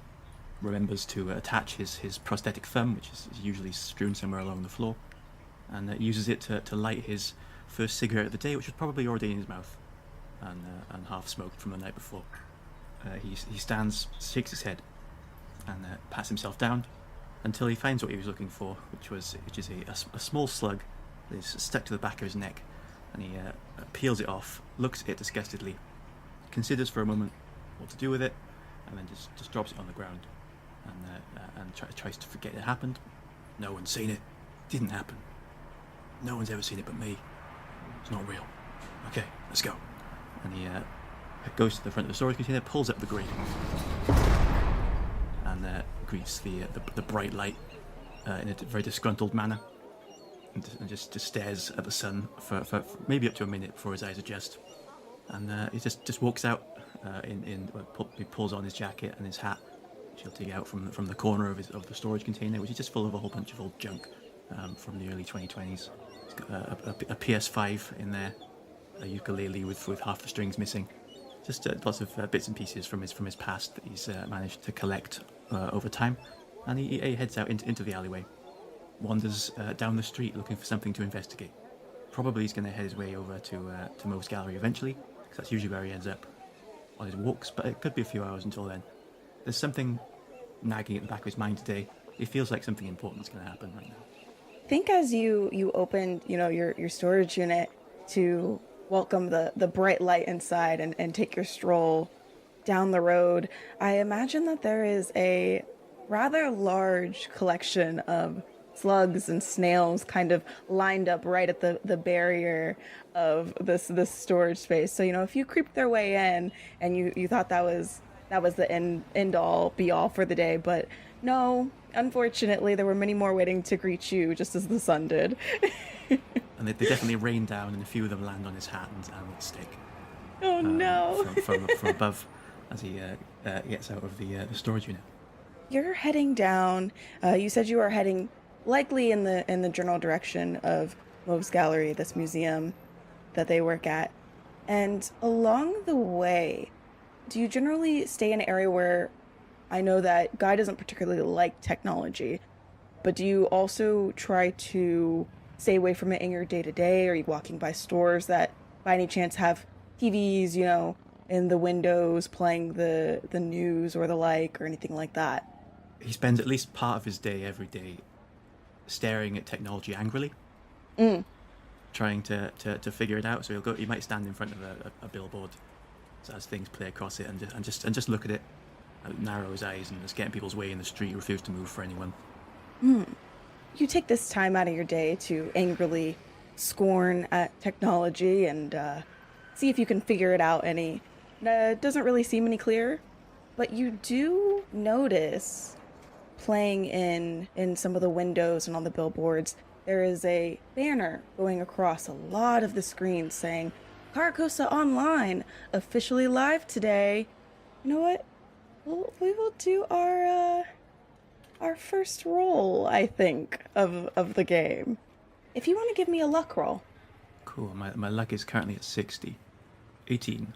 remembers to attach his prosthetic thumb, which is usually strewn somewhere along the floor, and uses it to light his first cigarette of the day, which was probably already in his mouth and half smoked from the night before. He stands, shakes his head, and pats himself down until he finds what he was looking for, which is a small slug that is stuck to the back of his neck, and he peels it off, looks at it disgustedly, considers for a moment what to do with it, and then just drops it on the ground and tries to forget it happened. No one's seen it. Didn't happen. No one's ever seen it but me. It's not real. Okay, let's go. And he goes to the front of the storage container, pulls up the grate, and greets the bright light in a very disgruntled manner, and just stares at the sun for maybe up to a minute before his eyes adjust. And he just walks out. He pulls on his jacket and his hat, which he'll take out from the corner of the storage container, which is just full of a whole bunch of old junk from the early 2020s. He's got a PS5 in there, a ukulele with half the strings missing. Just lots of bits and pieces from his past that he's managed to collect over time. And he heads out into the alleyway, wanders down the street looking for something to investigate. Probably he's going to head his way over to Moe's Gallery eventually, because that's usually where he ends up on his walks, but it could be a few hours until then. There's something nagging at the back of his mind today. It feels like something important is going to happen right now. I think as you opened, your storage unit to welcome the bright light inside and take your stroll down the road, I imagine that there is a rather large collection of slugs and snails kind of lined up right at the barrier of this storage space. So, if you creeped their way in and you thought that was the end all be all for the day, but no, unfortunately there were many more waiting to greet you just as the sun did. And they definitely rain down, and a few of them land on his hat and stick. Oh no. From above as he gets out of the storage unit. you're heading down. You said you are heading likely in the general direction of Mauve's Gallery, this museum that they work at. And along the way, do you generally stay in an area where I know that Guy doesn't particularly like technology, but do you also try to stay away from it in your day-to-day? Are you walking by stores that by any chance have TVs, in the windows playing the news or the like or anything like that? He spends at least part of his day every day staring at technology angrily, trying to figure it out. So he might stand in front of a billboard as things play across it and just look at it, narrow his eyes and just get in people's way in the street, refuse to move for anyone. You take this time out of your day to angrily scorn at technology and see if you can figure it out any. Doesn't really seem any clearer, but you do notice playing in some of the windows and on the billboards, there is a banner going across a lot of the screens saying, Carcosa Online, officially live today. You know what? We will do our first roll, I think, of the game. If you want to give me a luck roll. Cool. My luck is currently at 60. 18.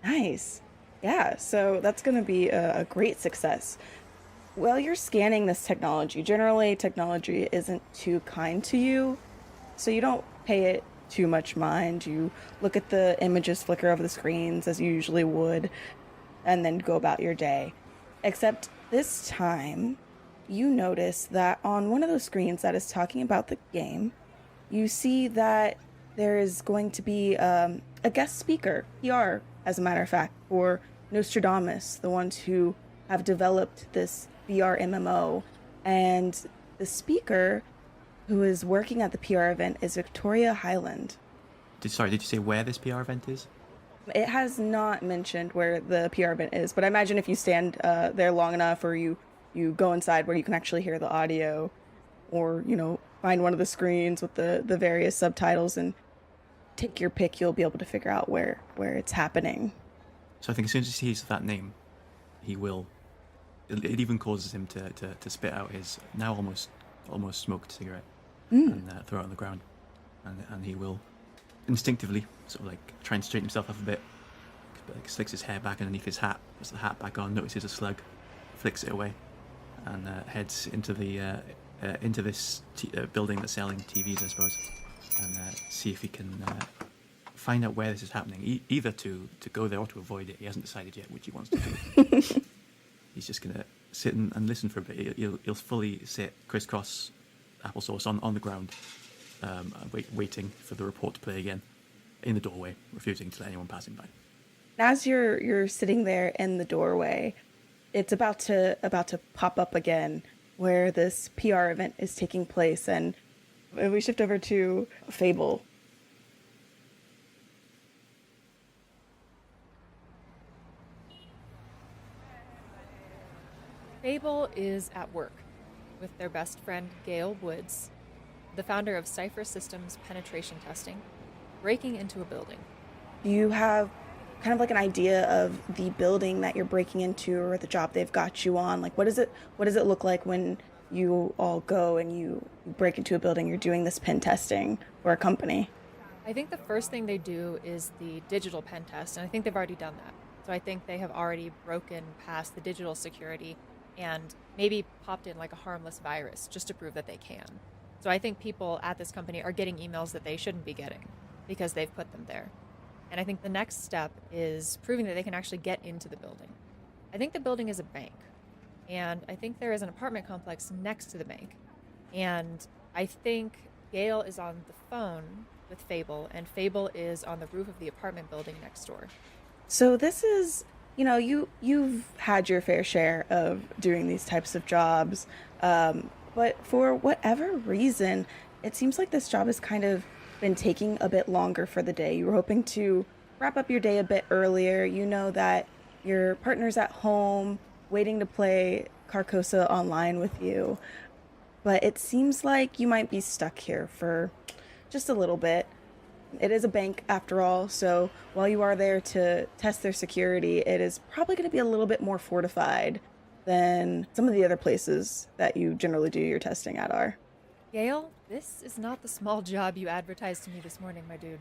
Nice. Yeah, so that's going to be a great success. While you're scanning this technology, generally technology isn't too kind to you, so you don't pay it too much mind. You look at the images flicker over the screens as you usually would, and then go about your day. Except this time, you notice that on one of those screens that is talking about the game, you see that there is going to be a guest speaker, PR, as a matter of fact, for Nostradamus, the ones who have developed this VR MMO. And the speaker who is working at the PR event is Victoria Hyland. Did you say where this PR event is? It has not mentioned where the PR event is, but I imagine if you stand there long enough or you go inside where you can actually hear the audio or, find one of the screens with the various subtitles and take your pick, you'll be able to figure out where it's happening. So I think as soon as he sees that name, he will. It even causes him to spit out his now almost smoked cigarette and throw it on the ground, and he will instinctively sort of like try and straighten himself up a bit, like slicks his hair back underneath his hat, puts the hat back on, notices a slug, flicks it away, and heads into this building that's selling TVs, I suppose, and see if he can find out where this is happening, either to go there or to avoid it. He hasn't decided yet which he wants to do. He's just going to sit and listen for a bit. He'll fully sit crisscross applesauce on the ground, waiting for the report to play again in the doorway, refusing to let anyone passing by. As you're sitting there in the doorway, it's about to pop up again where this PR event is taking place, and we shift over to Fable. Fable is at work with their best friend Gail Woods, the founder of Cypher Systems Penetration Testing, breaking into a building. Do you have kind of like an idea of the building that you're breaking into or the job they've got you on? Like, what does it look like when you all go and you break into a building, you're doing this pen testing for a company? I think the first thing they do is the digital pen test, and I think they've already done that. So I think they have already broken past the digital security and maybe popped in like a harmless virus just to prove that they can. So I think people at this company are getting emails that they shouldn't be getting because they've put them there. And I think the next step is proving that they can actually get into the building. I think the building is a bank, and I think there is an apartment complex next to the bank. And I think Gail is on the phone with Fable, and Fable is on the roof of the apartment building next door. So this is, you've had your fair share of doing these types of jobs, but for whatever reason, it seems like this job has kind of been taking a bit longer for the day. You were hoping to wrap up your day a bit earlier. You know that your partner's at home waiting to play Carcosa online with you, but it seems like you might be stuck here for just a little bit. It is a bank after all, so while you are there to test their security, it is probably going to be a little bit more fortified than some of the other places that you generally do your testing at are. Gail, this is not the small job you advertised to me this morning, my dude.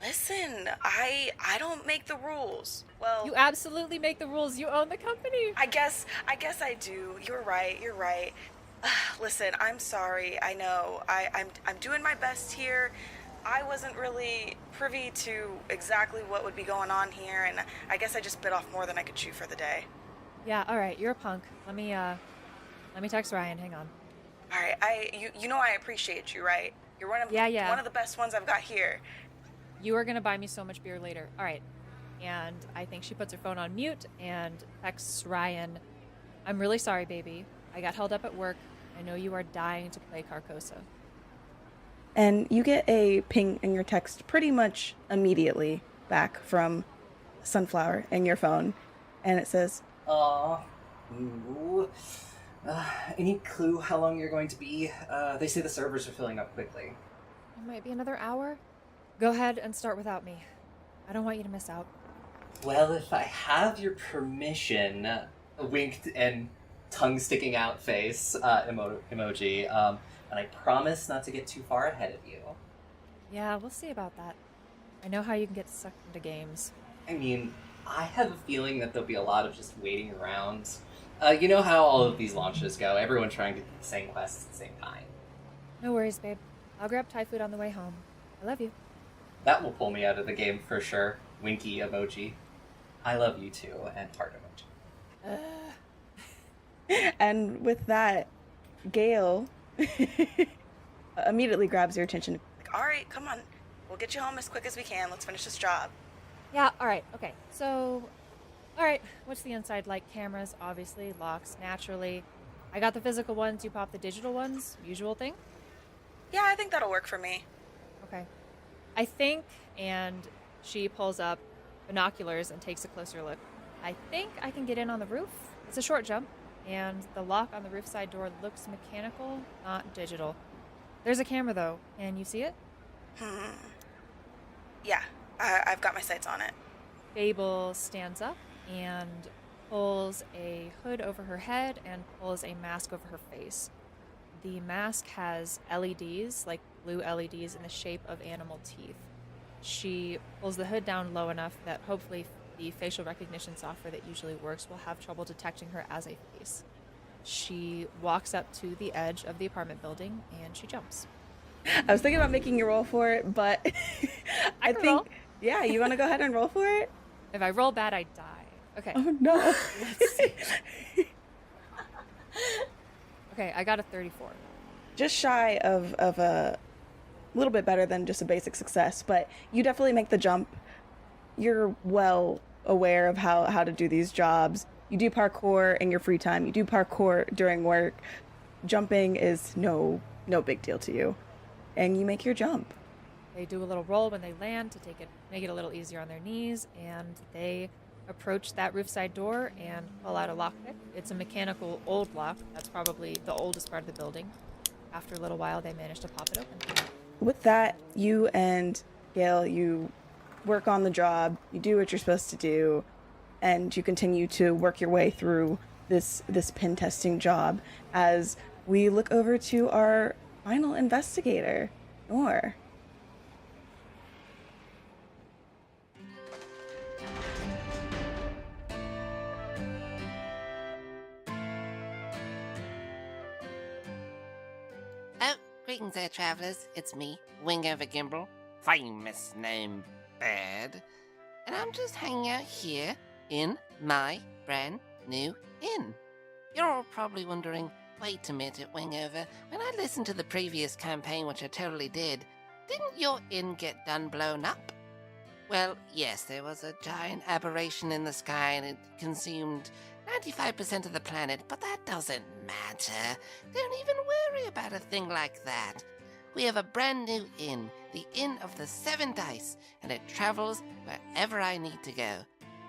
Listen, I don't make the rules. Well, You absolutely make the rules. You own the company. I guess I do. You're right. Listen, I'm sorry. I know. I'm doing my best here. I wasn't really privy to exactly what would be going on here, and I guess I just bit off more than I could chew for the day. Yeah, all right. You're a punk. Let me text Ryan. Hang on. All right, you know I appreciate you, right? You're one of the best ones I've got here. You are going to buy me so much beer later. All right. And I think she puts her phone on mute and texts Ryan, I'm really sorry, baby. I got held up at work. I know you are dying to play Carcosa. And you get a ping in your text pretty much immediately back from Sunflower in your phone. And it says, Any clue how long you're going to be? They say the servers are filling up quickly. It might be another hour. Go ahead and start without me. I don't want you to miss out. Well, if I have your permission, a winked and tongue sticking out face emoji, and I promise not to get too far ahead of you. Yeah, we'll see about that. I know how you can get sucked into games. I mean, I have a feeling that there'll be a lot of just waiting around. You know how all of these launches go, everyone trying to do the same quests at the same time. No worries, babe. I'll grab Thai food on the way home. I love you. That will pull me out of the game for sure. Winky emoji. I love you too, and heart emoji. And with that, Gail immediately grabs your attention. All right, come on. We'll get you home as quick as we can. Let's finish this job. Yeah, all right. Okay, so... All right, what's the inside like? Cameras, obviously. Locks, naturally. I got the physical ones. You pop the digital ones. Usual thing? Yeah, I think that'll work for me. Okay. I think, and she pulls up binoculars and takes a closer look. I think I can get in on the roof. It's a short jump, and the lock on the roof side door looks mechanical, not digital. There's a camera, though. Can you see it? Yeah, I've got my sights on it. Babel stands up and pulls a hood over her head and pulls a mask over her face. The mask has LEDs, like blue LEDs in the shape of animal teeth. She pulls the hood down low enough that hopefully the facial recognition software that usually works will have trouble detecting her as a face. She walks up to the edge of the apartment building and she jumps. I was thinking about making you roll for it, but I think... Roll. Yeah, you want to go ahead and roll for it? If I roll bad, I die. Okay. Oh, no. Let's see. Okay, I got a 34. Just shy of a little bit better than just a basic success, but you definitely make the jump. You're well aware of how to do these jobs. You do parkour in your free time. You do parkour during work. Jumping is no big deal to you. And you make your jump. They do a little roll when they land to make it a little easier on their knees, and they approach that roofside door and pull out a lockpick. It's a mechanical old lock. That's probably the oldest part of the building. After a little while, they manage to pop it open. With that, you and Gail, you work on the job, you do what you're supposed to do, and you continue to work your way through this pen testing job as we look over to our final investigator, Nor. Greetings there, travelers. It's me, Wingover Gimbrel, famous name bad, and I'm just hanging out here in my brand new inn. You're all probably wondering, wait a minute, Wingover, when I listened to the previous campaign, which I totally didn't your inn get done blown up? Well, yes, there was a giant aberration in the sky and it consumed 95% of the planet, but that doesn't matter. Don't even worry about a thing like that. We have a brand new inn, the Inn of the Seven Dice, and it travels wherever I need to go.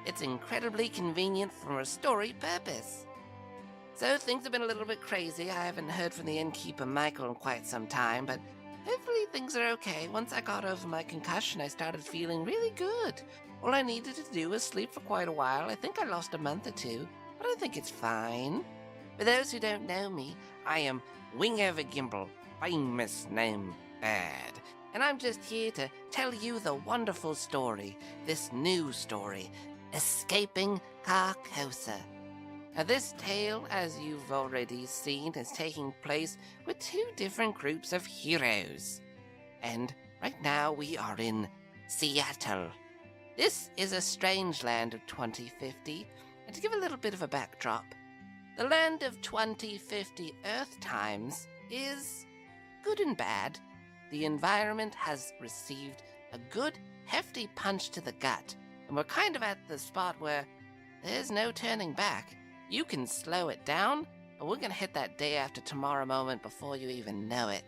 It's incredibly convenient for a story purpose. So things have been a little bit crazy. I haven't heard from the innkeeper Michael in quite some time, but hopefully things are okay. Once I got over my concussion, I started feeling really good. All I needed to do was sleep for quite a while. I think I lost a month or two. But but I think it's fine. For those who don't know me, I am Winger the Gimble, famous name Bad, and I'm just here to tell you the wonderful story, this new story, Escaping Carcosa. Now, this tale, as you've already seen, is taking place with two different groups of heroes. And right now we are in Seattle. This is a strange land of 2050, and to give a little bit of a backdrop, the land of 2050 Earth times is good and bad. The environment has received a good, hefty punch to the gut, and we're kind of at the spot where there's no turning back. You can slow it down, but we're gonna hit that day after tomorrow moment before you even know it.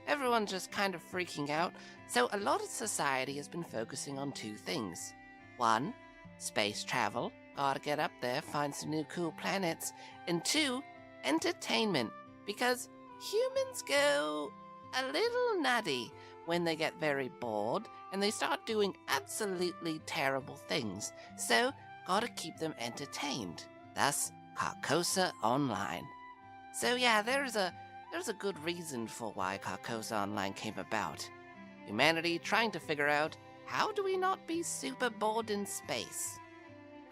Everyone's just kind of freaking out, so a lot of society has been focusing on two things. One, space travel. Gotta get up there, find some new cool planets. And two, entertainment, because humans go a little nutty when they get very bored and they start doing absolutely terrible things. So, gotta keep them entertained. Thus, Carcosa Online. So yeah, there's a good reason for why Carcosa Online came about. Humanity trying to figure out, how do we not be super bored in space?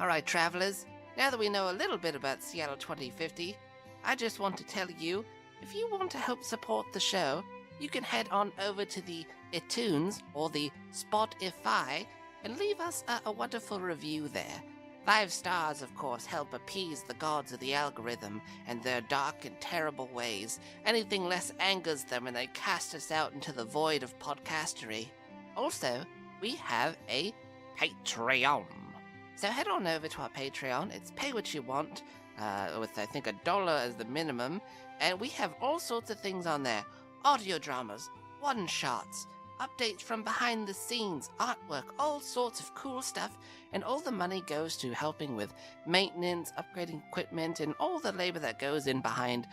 Alright, travelers, now that we know a little bit about Seattle 2050, I just want to tell you, if you want to help support the show, you can head on over to the iTunes or the Spotify and leave us a wonderful review there. 5 stars, of course, help appease the gods of the algorithm and their dark and terrible ways. Anything less angers them and they cast us out into the void of podcastery. Also, we have a Patreon. So head on over to our Patreon. It's pay what you want, with I think $1 as the minimum. And we have all sorts of things on there. Audio dramas, one-shots, updates from behind the scenes, artwork, all sorts of cool stuff, and all the money goes to helping with maintenance, upgrading equipment, and all the labor that goes in behind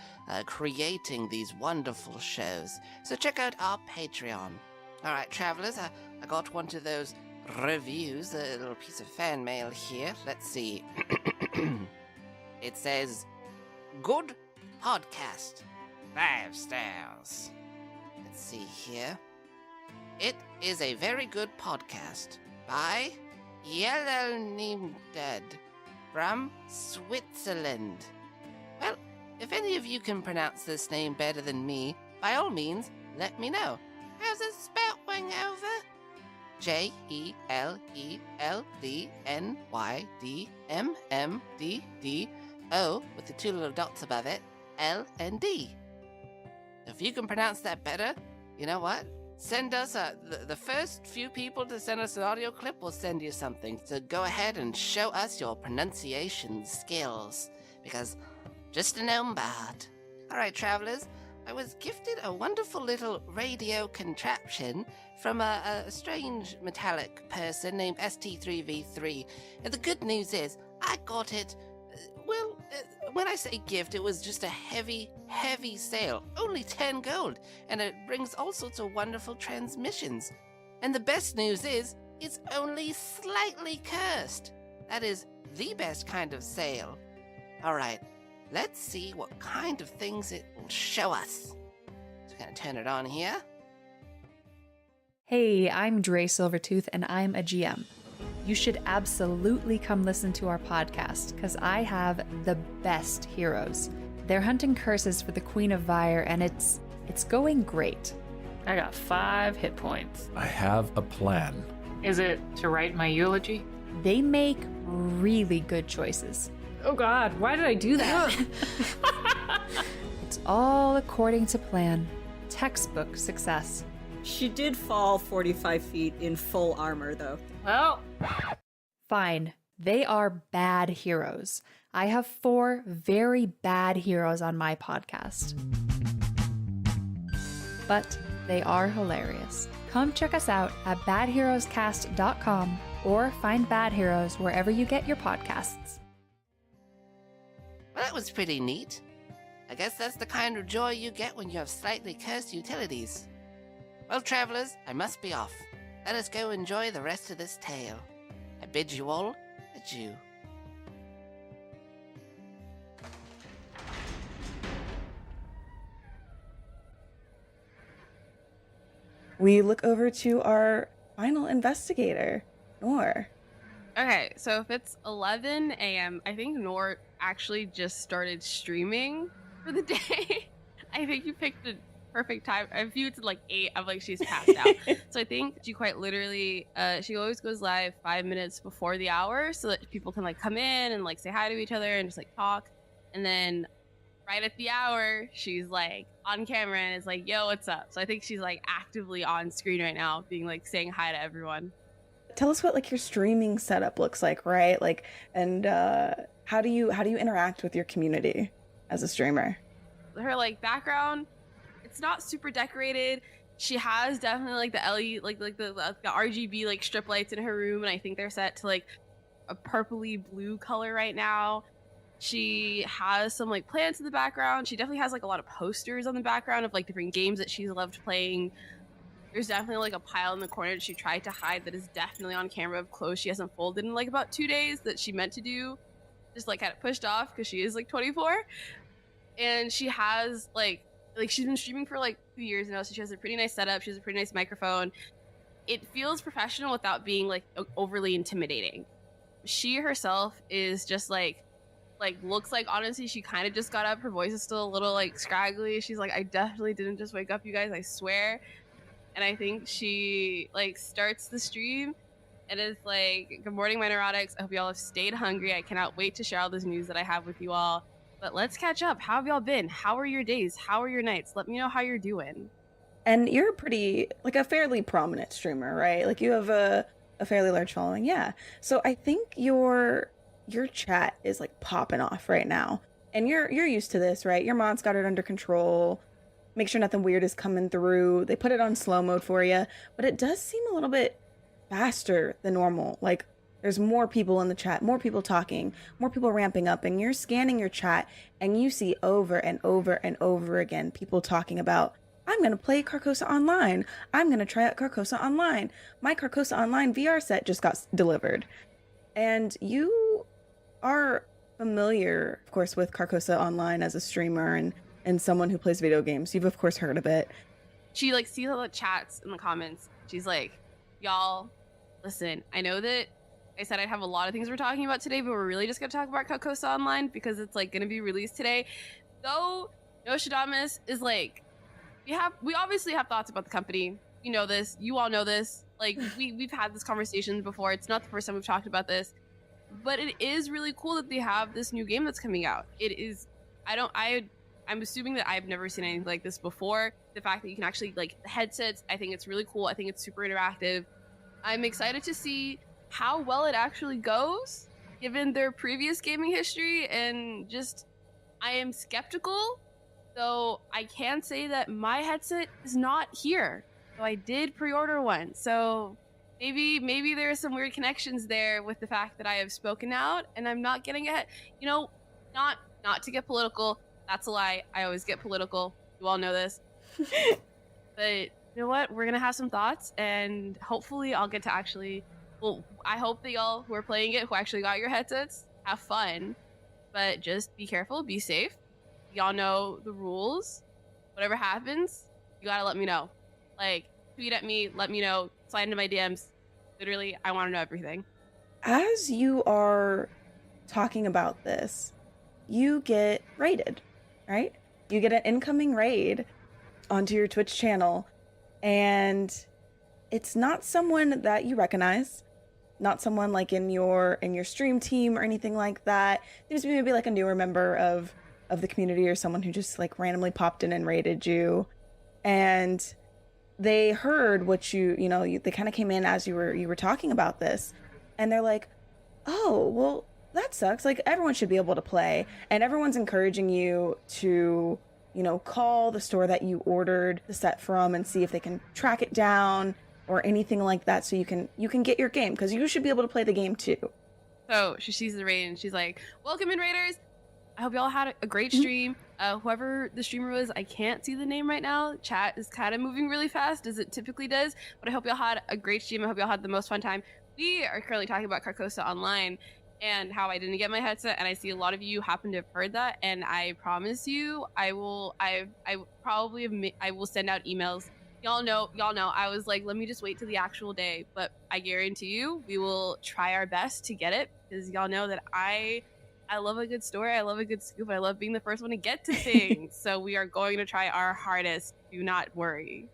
creating these wonderful shows. So check out our Patreon. Alright, travelers, I got one of those reviews, a little piece of fan mail here. Let's see. It says, good podcast, 5 stars. Let's see here. It is a very good podcast by Yellow Named Dead from Switzerland. Well, if any of you can pronounce this name better than me, by all means, let me know. How's it spelled, Wingover? JELELNYDMMDDO with the 2 little dots above it, L and D. If you can pronounce that better, you know what? Send us the first few people to send us an audio clip will send you something. So go ahead and show us your pronunciation skills, because just a gnome bard. Alright, travelers, I was gifted a wonderful little radio contraption from a strange metallic person named ST3V3. And the good news is, I got it, when I say gift, it was just a heavy, heavy sale. Only 10 gold, and it brings all sorts of wonderful transmissions. And the best news is, it's only slightly cursed. That is the best kind of sale. Alright, let's see what kind of things it will show us. Just gonna turn it on here. Hey, I'm Dre Silvertooth, and I'm a GM. You should absolutely come listen to our podcast, because I have the best heroes. They're hunting curses for the Queen of Vire, and it's going great. I got 5 hit points. I have a plan. Is it to write my eulogy? They make really good choices. Oh God, why did I do that? It's all according to plan. Textbook success. She did fall 45 feet in full armor, though. Well, fine. They are bad heroes. I have 4 very bad heroes on my podcast. But they are hilarious. Come check us out at badheroescast.com or find Bad Heroes wherever you get your podcasts. Well, that was pretty neat. I guess that's the kind of joy you get when you have slightly cursed utilities. Well, travelers, I must be off. Let us go enjoy the rest of this tale. I bid you all adieu. we look over to our final investigator, Nor. Okay, so if it's 11 a.m., I think Nor actually just started streaming for the day. I think you picked the perfect time. If you to like 8, I'm like, she's passed out. So I think she quite literally, she always goes live 5 minutes before the hour so that people can like come in and like say hi to each other and just like talk. And then right at the hour, she's like on camera and is like, yo, what's up? So I think she's like actively on screen right now, being like saying hi to everyone. Tell us what like your streaming setup looks like, right? Like, and how do you interact with your community as a streamer? Her like background, it's not super decorated. She has definitely like the LED, like the RGB like strip lights in her room, and I think they're set to like a purpley blue color right now. She has some like plants in the background. She definitely has like a lot of posters on the background of like different games that she's loved playing. There's definitely like a pile in the corner that she tried to hide that is definitely on camera of clothes she hasn't folded in like about 2 days that she meant to do, just like had it pushed off because she is like 24. And she has like she's been streaming for like 2 years now, so she has a pretty nice setup. She has a pretty nice microphone. It feels professional without being like overly intimidating. She herself is just like looks like, honestly, she kind of just got up. Her voice is still a little like scraggly. She's like, I definitely didn't just wake up, you guys, I swear. And I think she like starts the stream and is like, good morning, my neurotics. I hope y'all have stayed hungry. I cannot wait to share all this news that I have with you all. But let's catch up. How have y'all been? How are your days? How are your nights? Let me know how you're doing. And you're pretty, like a fairly prominent streamer, right? Like you have a fairly large following. Yeah. So I think your chat is like popping off right now. And you're used to this, right? Your mod's got it under control. Make sure nothing weird is coming through. They put it on slow mode for you, but it does seem a little bit faster than normal. Like there's more people in the chat, more people talking, more people ramping up, and you're scanning your chat and you see over and over and over again people talking about, I'm going to play Carcosa Online. I'm going to try out Carcosa Online. My Carcosa Online VR set just got delivered. And you are familiar, of course, with Carcosa Online as a streamer and someone who plays video games. You've of course heard of it. She like sees all the chats in the comments. She's like, y'all, listen, I know that I said I'd have a lot of things we're talking about today, but we're really just gonna talk about Carcosa Online because it's like gonna be released today. Though Nostradamus is like, we obviously have thoughts about the company. You know this, you all know this. Like we've had this conversation before. It's not the first time we've talked about this. But it is really cool that they have this new game that's coming out. It is I'm assuming that I've never seen anything like this before. The fact that you can actually, like, the headsets, I think it's really cool. I think it's super interactive. I'm excited to see how well it actually goes, given their previous gaming history, and just, I am skeptical, though I can say that my headset is not here. So I did pre-order one. So maybe there are some weird connections there with the fact that I have spoken out, and I'm not getting ahead. You know, not to get political. That's a lie. I always get political. You all know this. But you know what? We're going to have some thoughts, and hopefully I'll get to actually... Well, I hope that y'all who are playing it, who actually got your headsets, have fun. But just be careful. Be safe. Y'all know the rules. Whatever happens, you got to let me know. Like, tweet at me. Let me know. Slide into my DMs. Literally, I want to know everything. As you are talking about this, you get raided. Right? You get an incoming raid onto your Twitch channel, and it's not someone that you recognize, not someone like in your stream team or anything like that. Seems to be maybe like a newer member of the community or someone who just like randomly popped in and raided you, and they heard what they kind of came in as you were talking about this, and they're like, oh, well, that sucks. Like, everyone should be able to play, and everyone's encouraging you to, call the store that you ordered the set from and see if they can track it down or anything like that, so you can get your game, because you should be able to play the game too. So she sees the raid and she's like, welcome in, raiders. I hope y'all had a great stream. Whoever the streamer was, I can't see the name right now. Chat is kind of moving really fast, as it typically does, but I hope y'all had a great stream. I hope y'all had the most fun time. We are currently talking about Carcosa Online and how I didn't get my headset, and I see a lot of you happen to have heard that, and I promise you I will send out emails y'all know, I was like, let me just wait till the actual day. But I guarantee you, we will try our best to get it, because y'all know that I love a good story. I love a good scoop. I love being the first one to get to things. So we are going to try our hardest. Do not worry.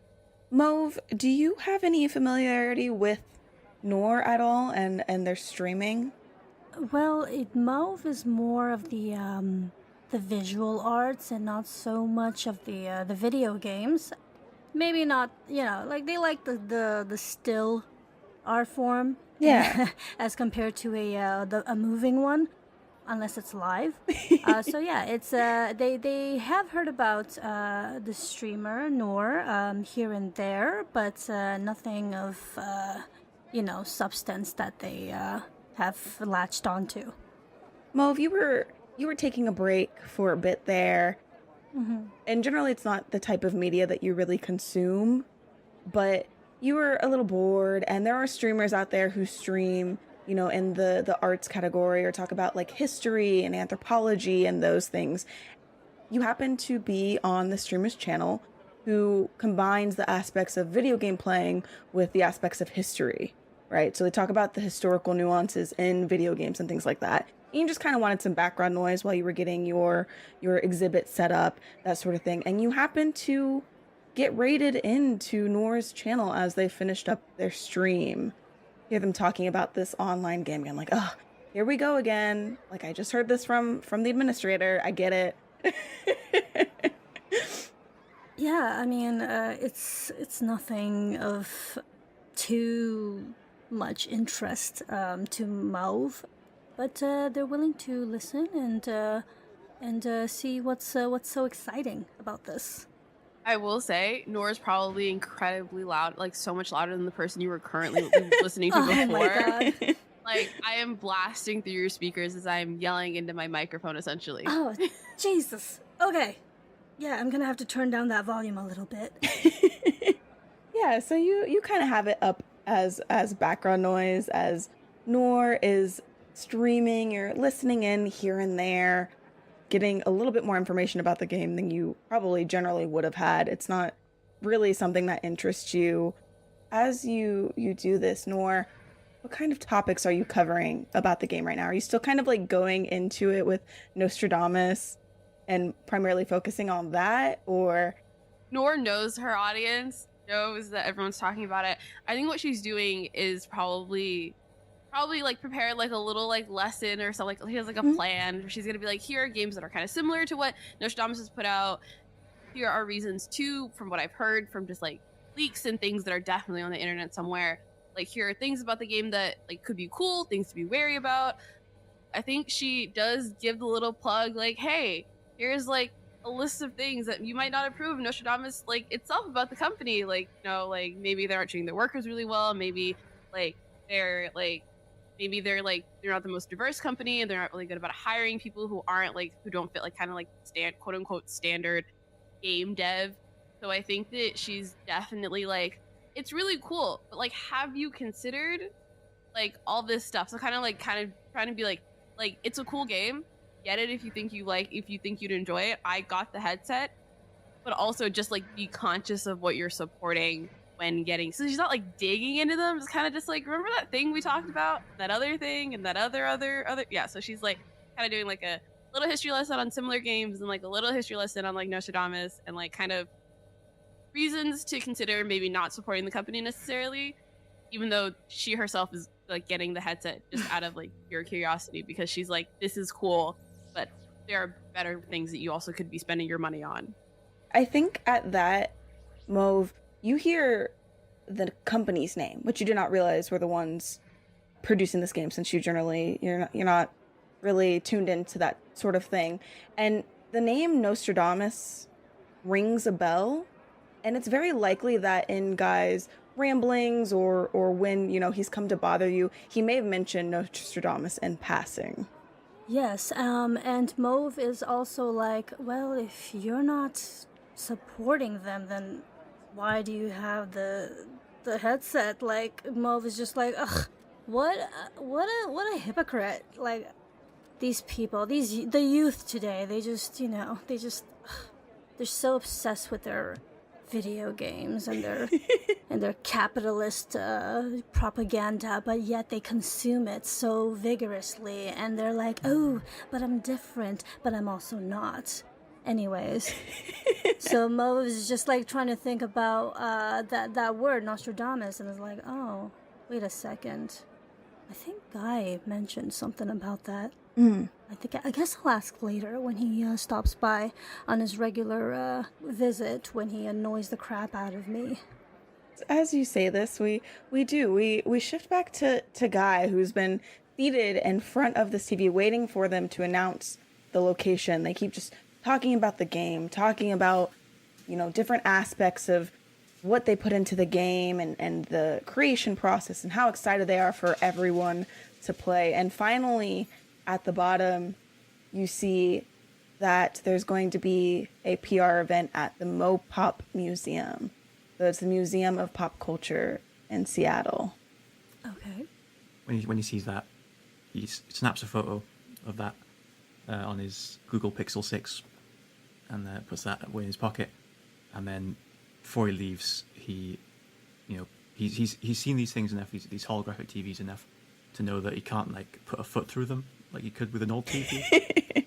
Mauve, do you have any familiarity with Nor at all and their streaming? Well, Mauve is more of the visual arts and not so much of the video games. Maybe not, like they like the still art form. Yeah. As compared to a moving one, unless it's live. So yeah, it's they have heard about the streamer Nor here and there, but nothing of substance that they have latched onto. Mauve, you were taking a break for a bit there. Mm-hmm. And generally it's not the type of media that you really consume, but you were a little bored, and there are streamers out there who stream, in the arts category or talk about like history and anthropology and those things. You happen to be on the streamer's channel who combines the aspects of video game playing with the aspects of history, right? So they talk about the historical nuances in video games and things like that. And you just kind of wanted some background noise while you were getting your exhibit set up, that sort of thing. And you happen to get rated into Nor's channel as they finished up their stream. You hear them talking about this online game again, like, oh, here we go again. Like, I just heard this from the administrator. I get it. Yeah, I mean, it's nothing of too much interest to Mauve, but they're willing to listen and see what's so exciting about this. I will say, Nora's probably incredibly loud, like so much louder than the person you were currently listening to before. Oh my God. Like, I am blasting through your speakers as I am yelling into my microphone, essentially. Oh, Jesus. Okay. Yeah, I'm gonna have to turn down that volume a little bit. Yeah, so you kind of have it up as background noise as Nor is streaming. You're listening in here and there, getting a little bit more information about the game than you probably generally would have had. It's not really something that interests you. As you do this, Nor, what kind of topics are you covering about the game right now? Are you still kind of like going into it with Nostradamus and primarily focusing on that, or? Nor knows her audience, knows that everyone's talking about it. I think what she's doing is probably like prepare like a little like lesson or something. Like she has like a plan where she's gonna be like, here are games that are kind of similar to what Nostradamus has put out. Here are reasons too, from what I've heard from just like leaks and things that are definitely on the internet somewhere. Like, here are things about the game that like could be cool, things to be wary about. I think she does give the little plug, like, hey, here's like a list of things that you might not approve of Nostradamus like itself about the company. Like, like maybe they aren't treating their workers really well, maybe they're not the most diverse company, and they're not really good about hiring people who don't fit like kind of like quote unquote standard game dev. So I think that she's definitely like, it's really cool, but like, have you considered like all this stuff? So kind of trying to be like it's a cool game, get it if you think you'd enjoy it. I got the headset, but also just like be conscious of what you're supporting when getting. So she's not like digging into them, just kind of just like, remember that thing we talked about, that other thing, and that other yeah. So she's like kind of doing like a little history lesson on similar games and like a little history lesson on like Nostradamus and like kind of reasons to consider maybe not supporting the company necessarily, even though she herself is like getting the headset just out of like pure curiosity, because she's like, this is cool, but there are better things that you also could be spending your money on. I think at that, Mauve, you hear the company's name, which you did not realize were the ones producing this game, since you're not really tuned into that sort of thing. And the name Nostradamus rings a bell, and it's very likely that in Guy's ramblings or when he's come to bother you, he may have mentioned Nostradamus in passing. Yes, and Mauve is also like, well, if you're not supporting them, then why do you have the headset? Like, Mauve is just like, ugh, what a hypocrite. Like, these people, the youth today, they just they're so obsessed with their video games and their capitalist propaganda, but yet they consume it so vigorously, and they're like, oh, but I'm different, but I'm also not. Anyways, so Mo is just like trying to think about that word Nostradamus, and is like, oh, wait a second, I think Guy mentioned something about that. I guess I'll ask later when he stops by on his regular visit, when he annoys the crap out of me. As you say this, we shift back to Guy, who's been seated in front of this TV waiting for them to announce the location. They keep just talking about the game, talking about, different aspects of what they put into the game and the creation process and how excited they are for everyone to play. And finally, at the bottom, you see that there's going to be a PR event at the Mopop Museum. So it's the Museum of Pop Culture in Seattle. Okay. When he sees that, he snaps a photo of that on his Google Pixel 6 and puts that away in his pocket. And then before he leaves, he's seen these things enough, these holographic TVs enough to know that he can't put a foot through them like you could with an old TV.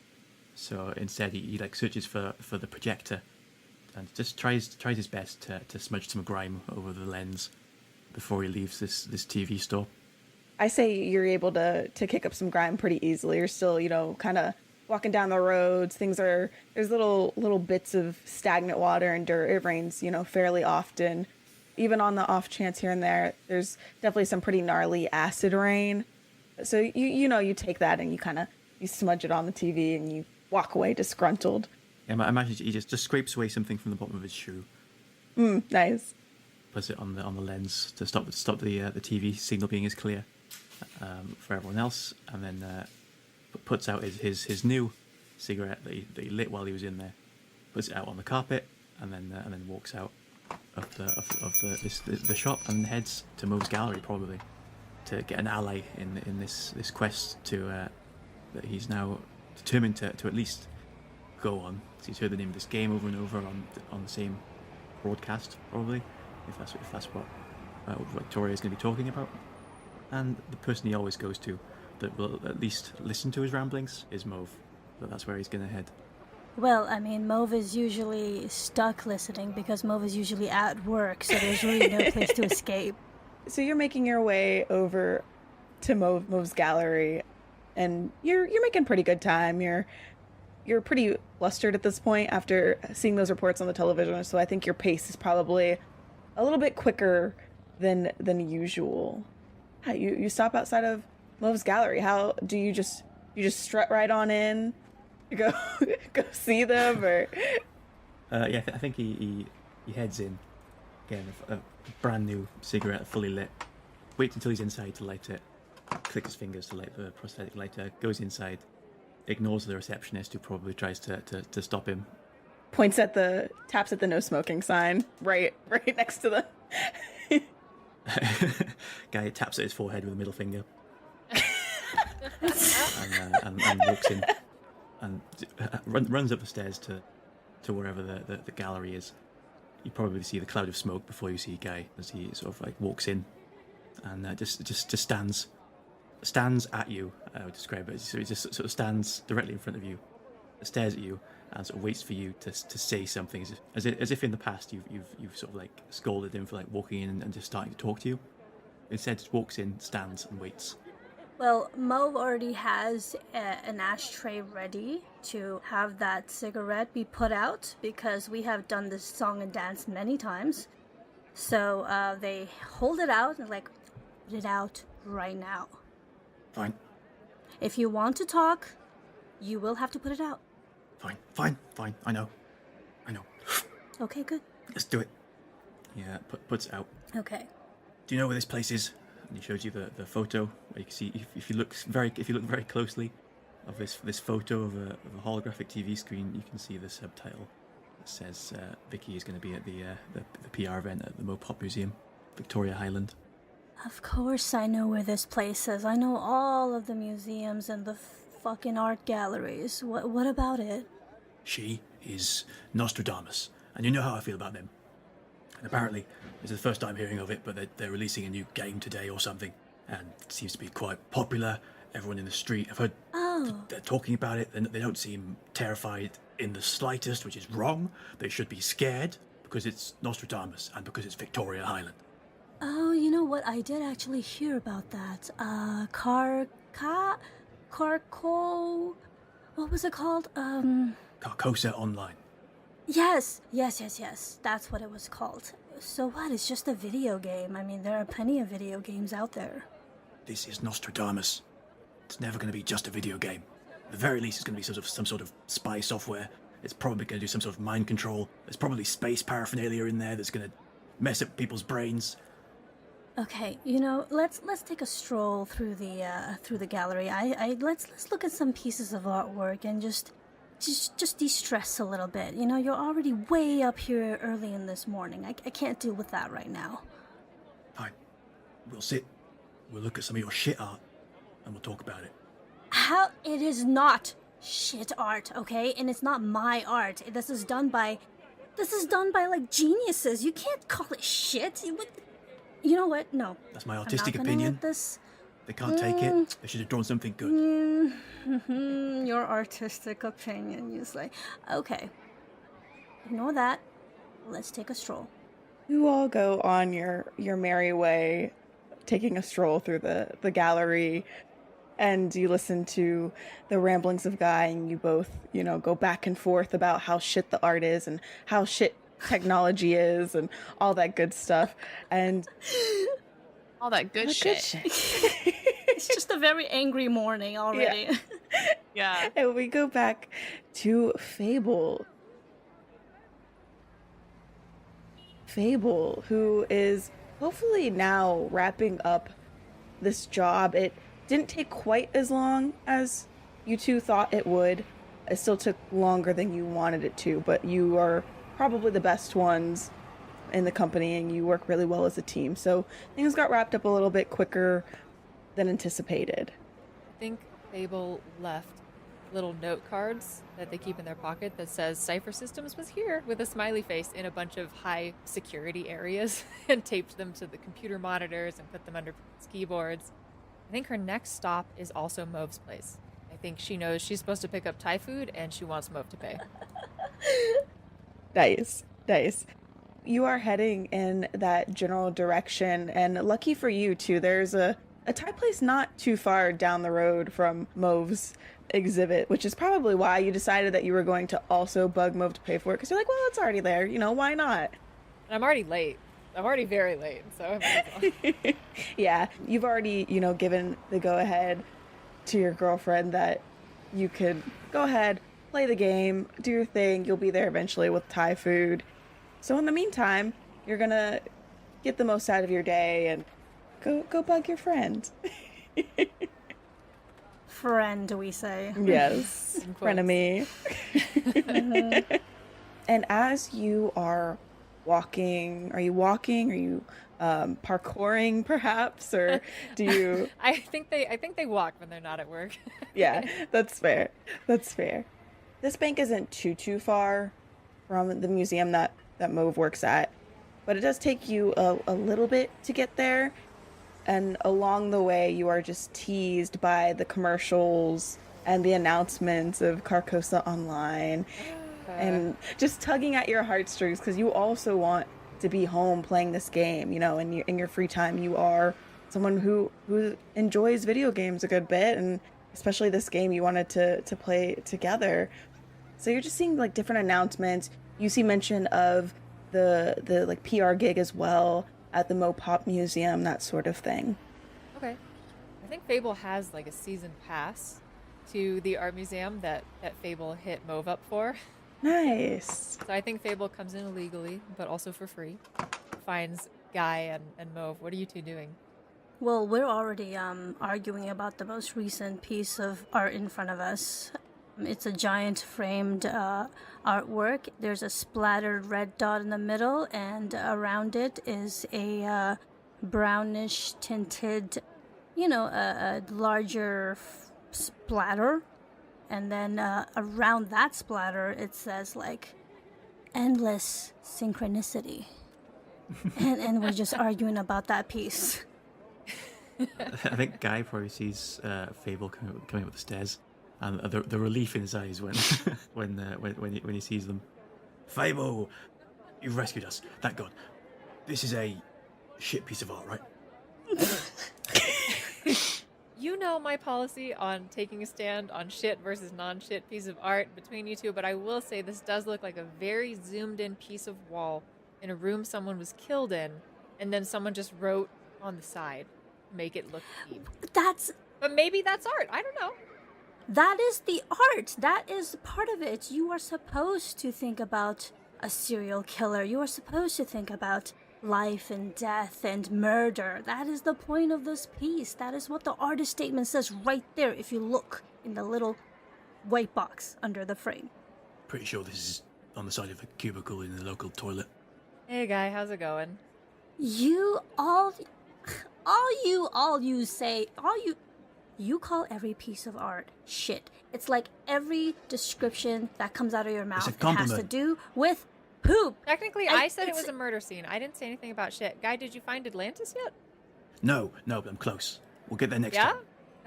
So instead, he searches for the projector and just tries his best to smudge some grime over the lens before he leaves this TV store. I say you're able to kick up some grime pretty easily. You're still, kind of walking down the roads. There's little bits of stagnant water and dirt. It rains, fairly often. Even on the off chance here and there, there's definitely some pretty gnarly acid rain. So you take that and you smudge it on the TV and you walk away disgruntled. Yeah, I imagine he just scrapes away something from the bottom of his shoe. Nice. Puts it on the lens to stop the TV signal being as clear for everyone else, and then puts out his new cigarette that he lit while he was in there. Puts it out on the carpet, and then walks out of the shop and heads to Mo's gallery, probably to get an ally in this quest that he's now determined to at least go on. So he's heard the name of this game over and over on the same broadcast, probably, if that's what Victoria is going to be talking about. And the person he always goes to that will at least listen to his ramblings is Mauve. So that's where he's going to head. Well, I mean, Mauve is usually stuck listening because Mauve is usually at work, so there's really no place to escape. So you're making your way over to Mauve's gallery, and you're making pretty good time. You're pretty flustered at this point after seeing those reports on the television, so I think your pace is probably a little bit quicker than usual. You stop outside of Mauve's gallery. How do you just strut right on in to go see them, or? I think he heads in. Again, a brand new cigarette, fully lit. Waits until he's inside to light it. Clicks his fingers to light the prosthetic lighter. Goes inside. Ignores the receptionist, who probably tries to stop him. Taps at the no smoking sign right next to the. Guy taps at his forehead with a middle finger. and walks in and runs up the stairs to wherever the gallery is. You probably see the cloud of smoke before you see Guy as he sort of walks in and just stands at you. I would describe it. So he just sort of stands directly in front of you, stares at you, and sort of waits for you to say something, as if in the past you've sort of scolded him for walking in and just starting to talk to you. Instead, just walks in, stands, and waits. Well, Mauve already has an ashtray ready to have that cigarette be put out, because we have done this song and dance many times. So they hold it out and put it out right now. Fine. If you want to talk, you will have to put it out. Fine. I know. Okay, good. Let's do it. Yeah, puts it out. Okay. Do you know where this place is? And he shows you the photo, where you can see if you look very closely of this photo of a holographic TV screen, you can see the subtitle that says Vicky is going to be at the PR event at the Mopop Museum, Victoria Hyland. Of course I know where this place is. I know all of the museums and the fucking art galleries. What about it? She is Nostradamus, and you know how I feel about them. And apparently, this is the first time hearing of it, but they're releasing a new game today or something, and it seems to be quite popular. Everyone in the street, I've heard they're talking about it, and they don't seem terrified in the slightest, which is wrong. They should be scared because it's Nostradamus and because it's Victoria Hyland. Oh, you know what? I did actually hear about that. Carco... What was it called? Carcosa Online. Yes. That's what it was called. So what? It's just a video game. I mean, there are plenty of video games out there. This is Nostradamus. It's never going to be just a video game. At the very least, it's going to be some sort of spy software. It's probably going to do some sort of mind control. There's probably space paraphernalia in there that's going to mess up people's brains. Okay, let's take a stroll through the gallery. Let's look at some pieces of artwork and just de-stress a little bit. You're already way up here early in this morning. I can't deal with that right now. Fine. We'll sit. We'll look at some of your shit art, and we'll talk about it. How? It is not shit art, okay? And it's not my art. This is done by like geniuses. You can't call it shit. You know what? No. That's my artistic opinion. They can't take it. They should have drawn something good. Your artistic opinion, you say. Okay. Ignore that. Let's take a stroll. You all go on your merry way, taking a stroll through the gallery, and you listen to the ramblings of Guy, and you both, go back and forth about how shit the art is and how shit technology is and all that good stuff. And all that good shit. It's just a very angry morning already. Yeah. And we go back to Fable. Fable, who is hopefully now wrapping up this job. It didn't take quite as long as you two thought it would. It still took longer than you wanted it to, but you are probably the best ones in the company, and you work really well as a team. So things got wrapped up a little bit quicker than anticipated. I think Fable left little note cards that they keep in their pocket that says Cypher Systems was here with a smiley face in a bunch of high security areas and taped them to the computer monitors and put them under keyboards. I think her next stop is also Mauve's place. I think she knows she's supposed to pick up Thai food and she wants Mauve to pay. Nice. You are heading in that general direction, and lucky for you too, there's a Thai place not too far down the road from Mauve's exhibit, which is probably why you decided that you were going to also bug Mauve to pay for it, because you're like, well, it's already there, why not? And I'm already late. I'm already very late, so Yeah, you've already, given the go-ahead to your girlfriend that you could go ahead, play the game, do your thing, you'll be there eventually with Thai food. So in the meantime, you're gonna get the most out of your day and go bug your friend. Friend, we say. Yes, frenemy. And as you are walking, are you parkouring perhaps, or do you? I think they walk when they're not at work. Yeah, that's fair. This bank isn't too far from the museum that Mauve works at, but it does take you a little bit to get there. And along the way, you are just teased by the commercials and the announcements of Carcosa Online, and just tugging at your heartstrings because you also want to be home playing this game. In your free time, you are someone who enjoys video games a good bit, and especially this game you wanted to play together. So you're just seeing like different announcements. You see mention of the like PR gig as well at the Mopop Museum, that sort of thing. Okay. I think Fable has like a season pass to the art museum that Fable hit Mauve up for. Nice. So I think Fable comes in illegally, but also for free. Finds Guy and Mauve. What are you two doing? Well, we're already arguing about the most recent piece of art in front of us. It's a giant framed artwork. There's a splattered red dot in the middle, and around it is a brownish tinted, a larger splatter. And then around that splatter, it says, like, endless synchronicity. and we're just arguing about that piece. I think Guy probably sees Fable coming up the stairs, and the relief in his eyes when when he sees them. Fable, you've rescued us. Thank God. This is a shit piece of art, right? You know my policy on taking a stand on shit versus non-shit piece of art between you two, but I will say this does look like a very zoomed-in piece of wall in a room someone was killed in, and then someone just wrote on the side, make it look deep. But maybe that's art. I don't know. That is the art. That is part of it. You are supposed to think about a serial killer. You are supposed to think about life and death and murder. That is the point of this piece. That is what the artist statement says right there if you look in the little white box under the frame. Pretty sure this is on the side of a cubicle in the local toilet. Hey, Guy, how's it going? You call every piece of art shit. It's like every description that comes out of your mouth has to do with poop. Technically, I said it was a murder scene. I didn't say anything about shit. Guy, did you find Atlantis yet? No, but I'm close. We'll get there next time.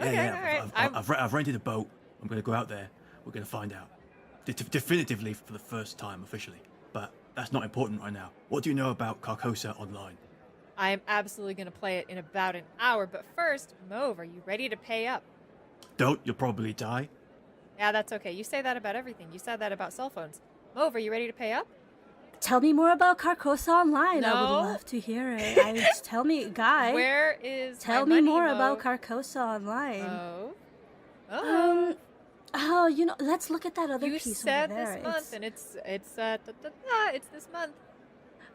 Okay, all right. I've rented a boat. I'm going to go out there. We're going to find out. Definitively for the first time, officially. But that's not important right now. What do you know about Carcosa online? I am absolutely going to play it in about an hour, but first, Mauve, are you ready to pay up? Don't, you'll probably die. Yeah, that's okay. You say that about everything. You said that about cell phones. Mauve, are you ready to pay up? Tell me more about Carcosa Online. No. I would love to hear it. Tell me, Guy. Where is Tell my me money, more Mauve? about Carcosa Online. Oh. Let's look at that other You piece said over there. this month, and it's this month.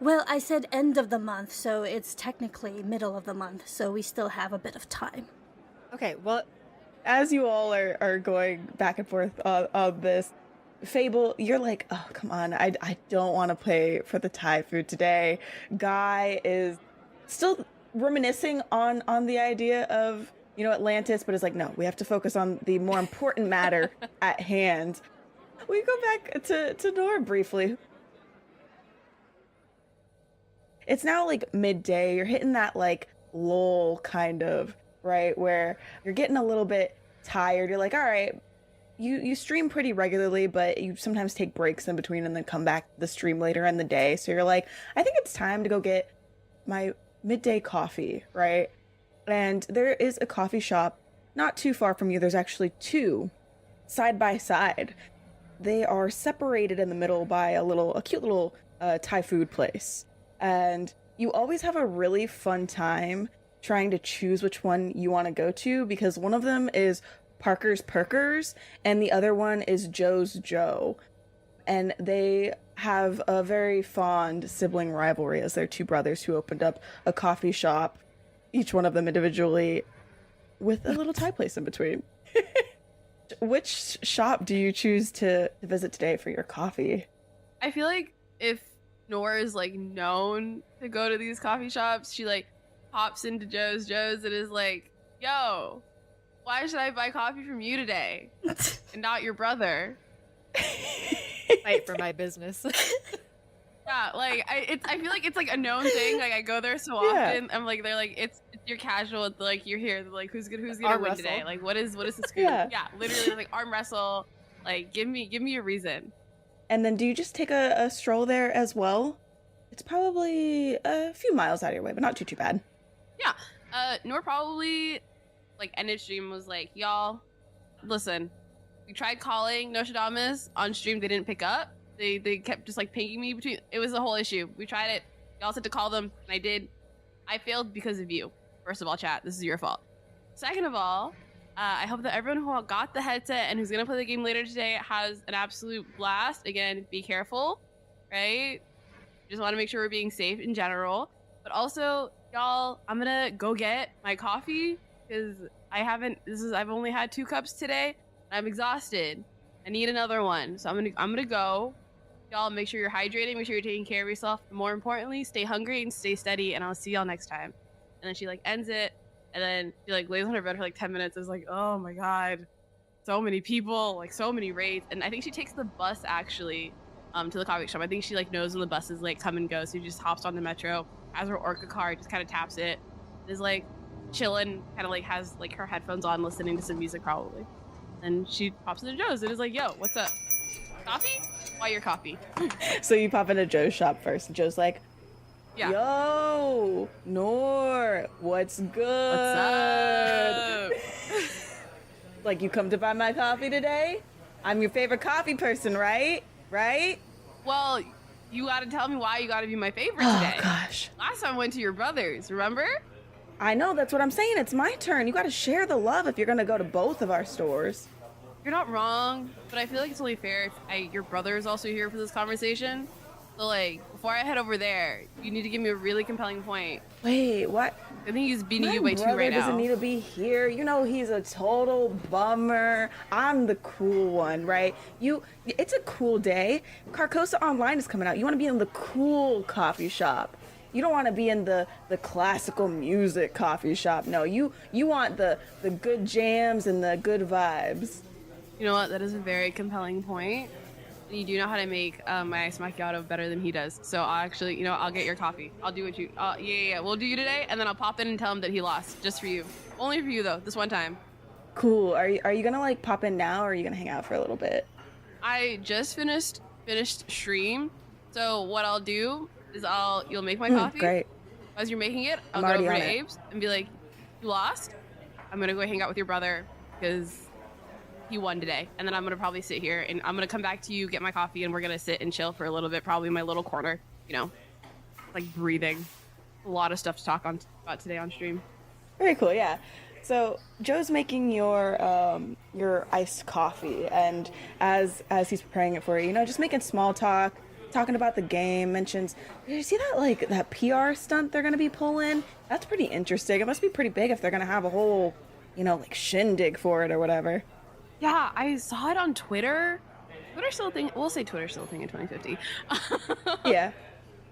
Well, I said end of the month, so it's technically middle of the month, so we still have a bit of time. Okay, well, as you all are going back and forth on this, Fable, you're like, oh, come on, I don't want to pay for the Thai food today. Guy is still reminiscing on the idea of, Atlantis, but is like, no, we have to focus on the more important matter at hand. We go back to Nora briefly. It's now like midday. You're hitting that like lull kind of, right? Where you're getting a little bit tired. You're like, all right, you stream pretty regularly, but you sometimes take breaks in between and then come back to the stream later in the day. So you're like, I think it's time to go get my midday coffee, right? And there is a coffee shop not too far from you. There's actually two side by side. They are separated in the middle by a cute little Thai food place. And you always have a really fun time trying to choose which one you want to go to, because one of them is Parker's Perkers and the other one is Joe's Joe. And they have a very fond sibling rivalry as they're two brothers who opened up a coffee shop, each one of them individually, with a little Thai place in between. Which shop do you choose to visit today for your coffee? I feel like if Nora is like known to go to these coffee shops, she like pops into Joe's and is like, yo, why should I buy coffee from you today and not your brother? Fight for my business. Yeah, like I feel like it's like a known thing. Like I go there so often. I'm like, they're like, it's you're casual. It's like you're here. They're like, who's gonna Arm win wrestle. today? Like what is the scoop? Yeah. Yeah, literally like arm wrestle. Like give me a reason. And then do you just take a stroll there as well? It's probably a few miles out of your way, but not too bad. Yeah. Nor probably like ended stream was like, y'all, listen, we tried calling Nostradamus on stream, they didn't pick up. They kept just like pinging me between. It was a whole issue. We tried it. Y'all said to call them, and I did. I failed because of you. First of all, chat, this is your fault. Second of all, I hope that everyone who got the headset and who's gonna play the game later today has an absolute blast. Again, be careful, right? Just want to make sure we're being safe in general. But also, y'all, I'm gonna go get my coffee because I've only had 2 cups today. And I'm exhausted. I need another one. So I'm gonna go. Y'all, make sure you're hydrating, make sure you're taking care of yourself. And more importantly, stay hungry and stay steady, and I'll see y'all next time. And then she like ends it, and then she like lays on her bed for like 10 minutes. It's like, oh my god, so many people, like so many raids. And I think she takes the bus actually to the coffee shop. I think she like knows when the buses like come and go, so she just hops on the metro, has her Orca card, just kind of taps it, is like chilling, kind of like has like her headphones on, listening to some music probably. And she pops into Joe's and is like, "Yo, what's up? Coffee? Why your coffee?" So you pop into Joe's shop first, and Joe's like, Yeah. "Yo, Nor, what's good? What's up? Like, you come to buy my coffee today? I'm your favorite coffee person, right? Right? Well, you gotta tell me why you gotta be my favorite today. Oh, gosh. Last time I went to your brother's, remember? I know, that's what I'm saying. It's my turn. You gotta share the love if you're gonna go to both of our stores. You're not wrong, but I feel like it's only fair if your brother is also here for this conversation. So, like, before I head over there, you need to give me a really compelling point. Wait, what? I think he's beating My you by 2 brother right now. doesn't need to be here. You know he's a total bummer. I'm the cool one, right? It's a cool day. Carcosa Online is coming out. You want to be in the cool coffee shop. You don't want to be in the classical music coffee shop. No, you want the good jams and the good vibes. You know what? That is a very compelling point. You do know how to make my iced macchiato better than he does. So I'll actually, I'll get your coffee. I'll do what you, yeah. We'll do you today, and then I'll pop in and tell him that he lost, just for you. Only for you though, this one time. Cool. Are you gonna like pop in now, or are you gonna hang out for a little bit? I just finished stream. So what I'll do is you'll make my coffee. Great. As you're making it, I'll I'm go already over to on it. Abe's and be like, "You lost. I'm gonna go hang out with your brother because he won today." And then I'm gonna probably sit here and I'm gonna come back to you, get my coffee, and we're gonna sit and chill for a little bit, probably in my little corner, like breathing. A lot of stuff to talk about today on stream. Very cool, yeah. So Joe's making your iced coffee, and as he's preparing it for you, just making small talk, talking about the game, mentions, "Did you see that PR stunt they're gonna be pulling? That's pretty interesting. It must be pretty big if they're gonna have a whole, like shindig for it or whatever." Yeah, I saw it on Twitter. Twitter's still a thing. We'll say Twitter's still a thing in 2050. Yeah.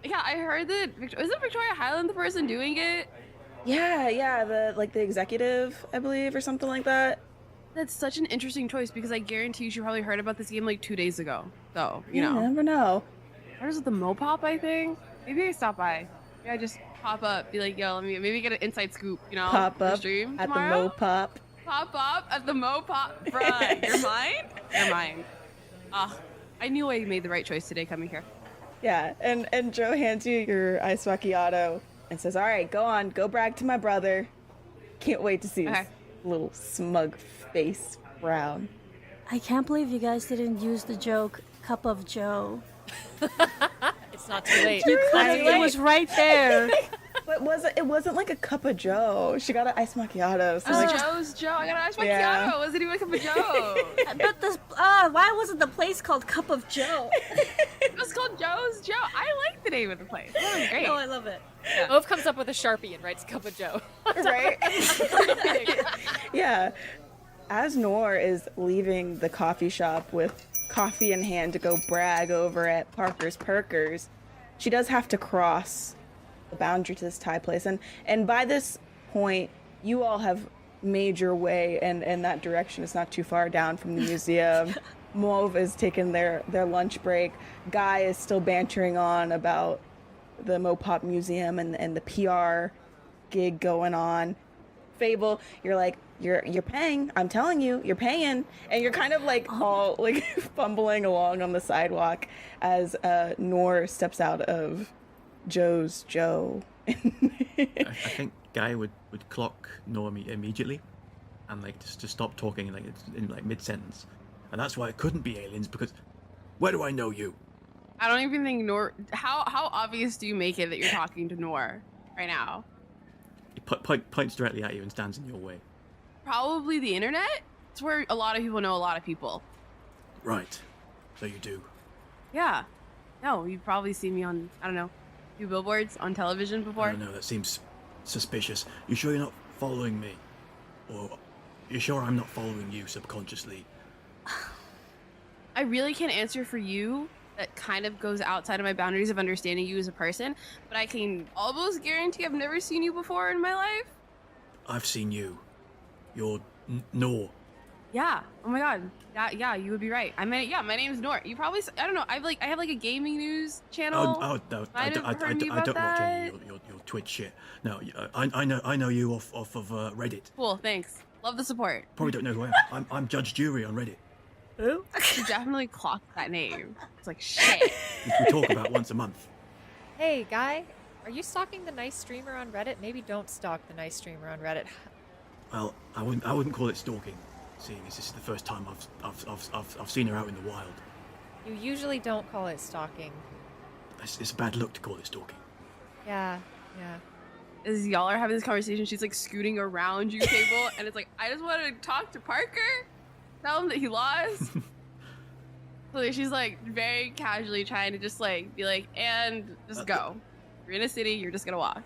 Yeah, I heard that. Isn't Victoria Hyland the person doing it? Yeah, the executive, I believe, or something like that. That's such an interesting choice because I guarantee you she probably heard about this game like 2 days ago. So, You never know. Where is it? The Mopop, I think? Maybe I stop by. Maybe I just pop up, be like, "Yo, let me maybe get an inside scoop, Pop for up stream at tomorrow." the Mopop. Pop up at the Mopop. Bruh, you're mine? You're mine. I knew I made the right choice today coming here. Yeah, and Joe hands you your iced macchiato and says, "All right, go brag to my brother. Can't wait to see his little smug face frown." I can't believe you guys didn't use the joke "Cup of Joe." It's not too late. You couldn't. It was right there. But it wasn't like a cup of Joe. She got an iced macchiato. So Joe's Joe. I got an iced macchiato. Yeah. It wasn't even a cup of Joe. But why wasn't the place called Cup of Joe? It was called Joe's Joe. I like the name of the place. That was great. Oh, I love it. Yeah. Ove comes up with a Sharpie and writes Cup of Joe. Right? Yeah. As Nor is leaving the coffee shop with coffee in hand to go brag over at Parker's Perkers, she does have to cross the boundary to this Thai place. And by this point, you all have made your way in that direction. It's not too far down from the museum. Mauve is taking their lunch break. Guy is still bantering on about the Mopop Museum and the PR gig going on. Fable, you're like, you're paying. I'm telling you, you're paying. And you're kind of like all like fumbling along on the sidewalk as Nor steps out of Joe's Joe. I think Guy would clock Norm immediately and like just stop talking in mid sentence. And that's why it couldn't be aliens, because where do I know you? I don't even think Nor. How obvious do you make it that you're talking to Nor right now? He points directly at you and stands in your way. Probably the internet. It's where a lot of people know a lot of people. Right. So you do. Yeah. No, you've probably seen me on, I don't know, a few billboards on television before. I don't know, that seems suspicious. You sure you're not following me? Or you sure I'm not following you subconsciously? I really can't answer for you. That kind of goes outside of my boundaries of understanding you as a person, but I can almost guarantee I've never seen you before in my life. I've seen you. You're Nor. Yeah. Oh my god. Yeah, you would be right. I mean, yeah, my name's Nort. You probably, I don't know. I have like a gaming news channel. No, I Might have don't heard me about watch any that. of your Twitch shit. No, I know you off of Reddit. Cool, thanks. Love the support. Probably don't know who I am. I'm Judge Jury on Reddit. Who? You definitely clocked that name. It's like shit. We talk about once a month. Hey, Guy, are you stalking the nice streamer on Reddit? Maybe don't stalk the nice streamer on Reddit. Well, I wouldn't call it stalking, seeing as this is the first time I've seen her out in the wild. You usually don't call it stalking. It's a bad look to call it stalking. Yeah. As y'all are having this conversation, she's like scooting around your table, and it's like, I just wanted to talk to Parker, tell him that he lost. So she's like very casually trying to just like be like, and just go. You're in a city, you're just gonna walk.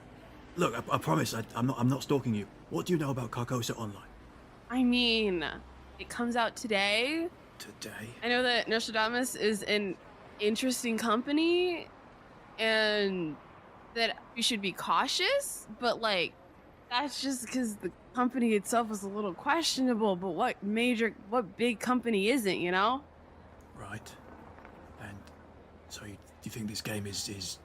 Look, I promise I'm not stalking you. What do you know about Carcosa Online? I mean, it comes out today. Today? I know that Nostradamus is an interesting company, and that we should be cautious, but like, that's just because the company itself is a little questionable, but what big company isn't, you know? Right. And so do you think this game is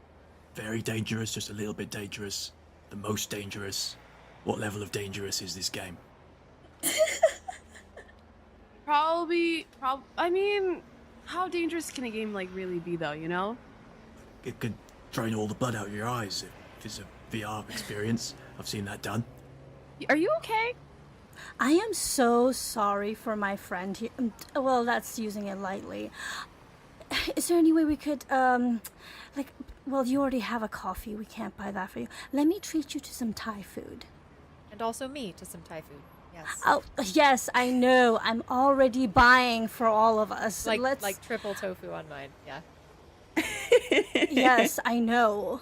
very dangerous, just a little bit dangerous, the most dangerous? What level of dangerous is this game? Probably, I mean, how dangerous can a game like really be though, you know? It could drain all the blood out of your eyes if it's a VR experience. I've seen that done. Are you okay? I am so sorry for my friend here. Well, that's using it lightly. Is there any way we could, well, you already have a coffee. We can't buy that for you. Let me treat you to some Thai food. And also me to some Thai food. Yes. Oh, yes, I know. I'm already buying for all of us. Like triple tofu on mine. Yeah. Yes, I know.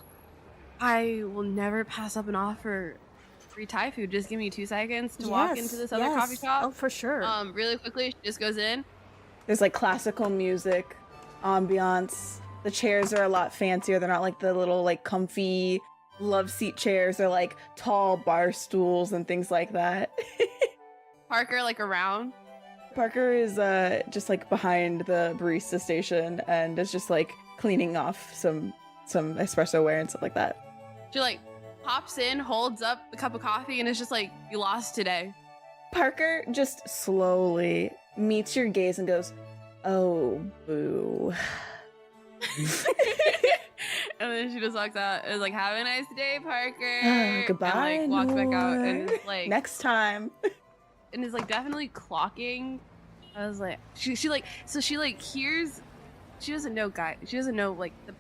I will never pass up an offer. Free Thai food. Just give me 2 seconds to walk into this other coffee shop. Oh, for sure. Really quickly, she just goes in. There's like classical music, ambiance. The chairs are a lot fancier. They're not like the little like comfy love seat chairs. They're like tall bar stools and things like that. Parker like around. Parker is just like behind the barista station and is just like cleaning off some espresso ware and stuff like that. She like pops in, holds up the cup of coffee, and is just like, you lost today. Parker just slowly meets your gaze and goes, oh, boo. And then she just walks out and is like, have a nice day, Parker. Goodbye, and like walks back out and is like, next time. And is like definitely clocking. I was like, she hears. She doesn't know Guy. She doesn't know like the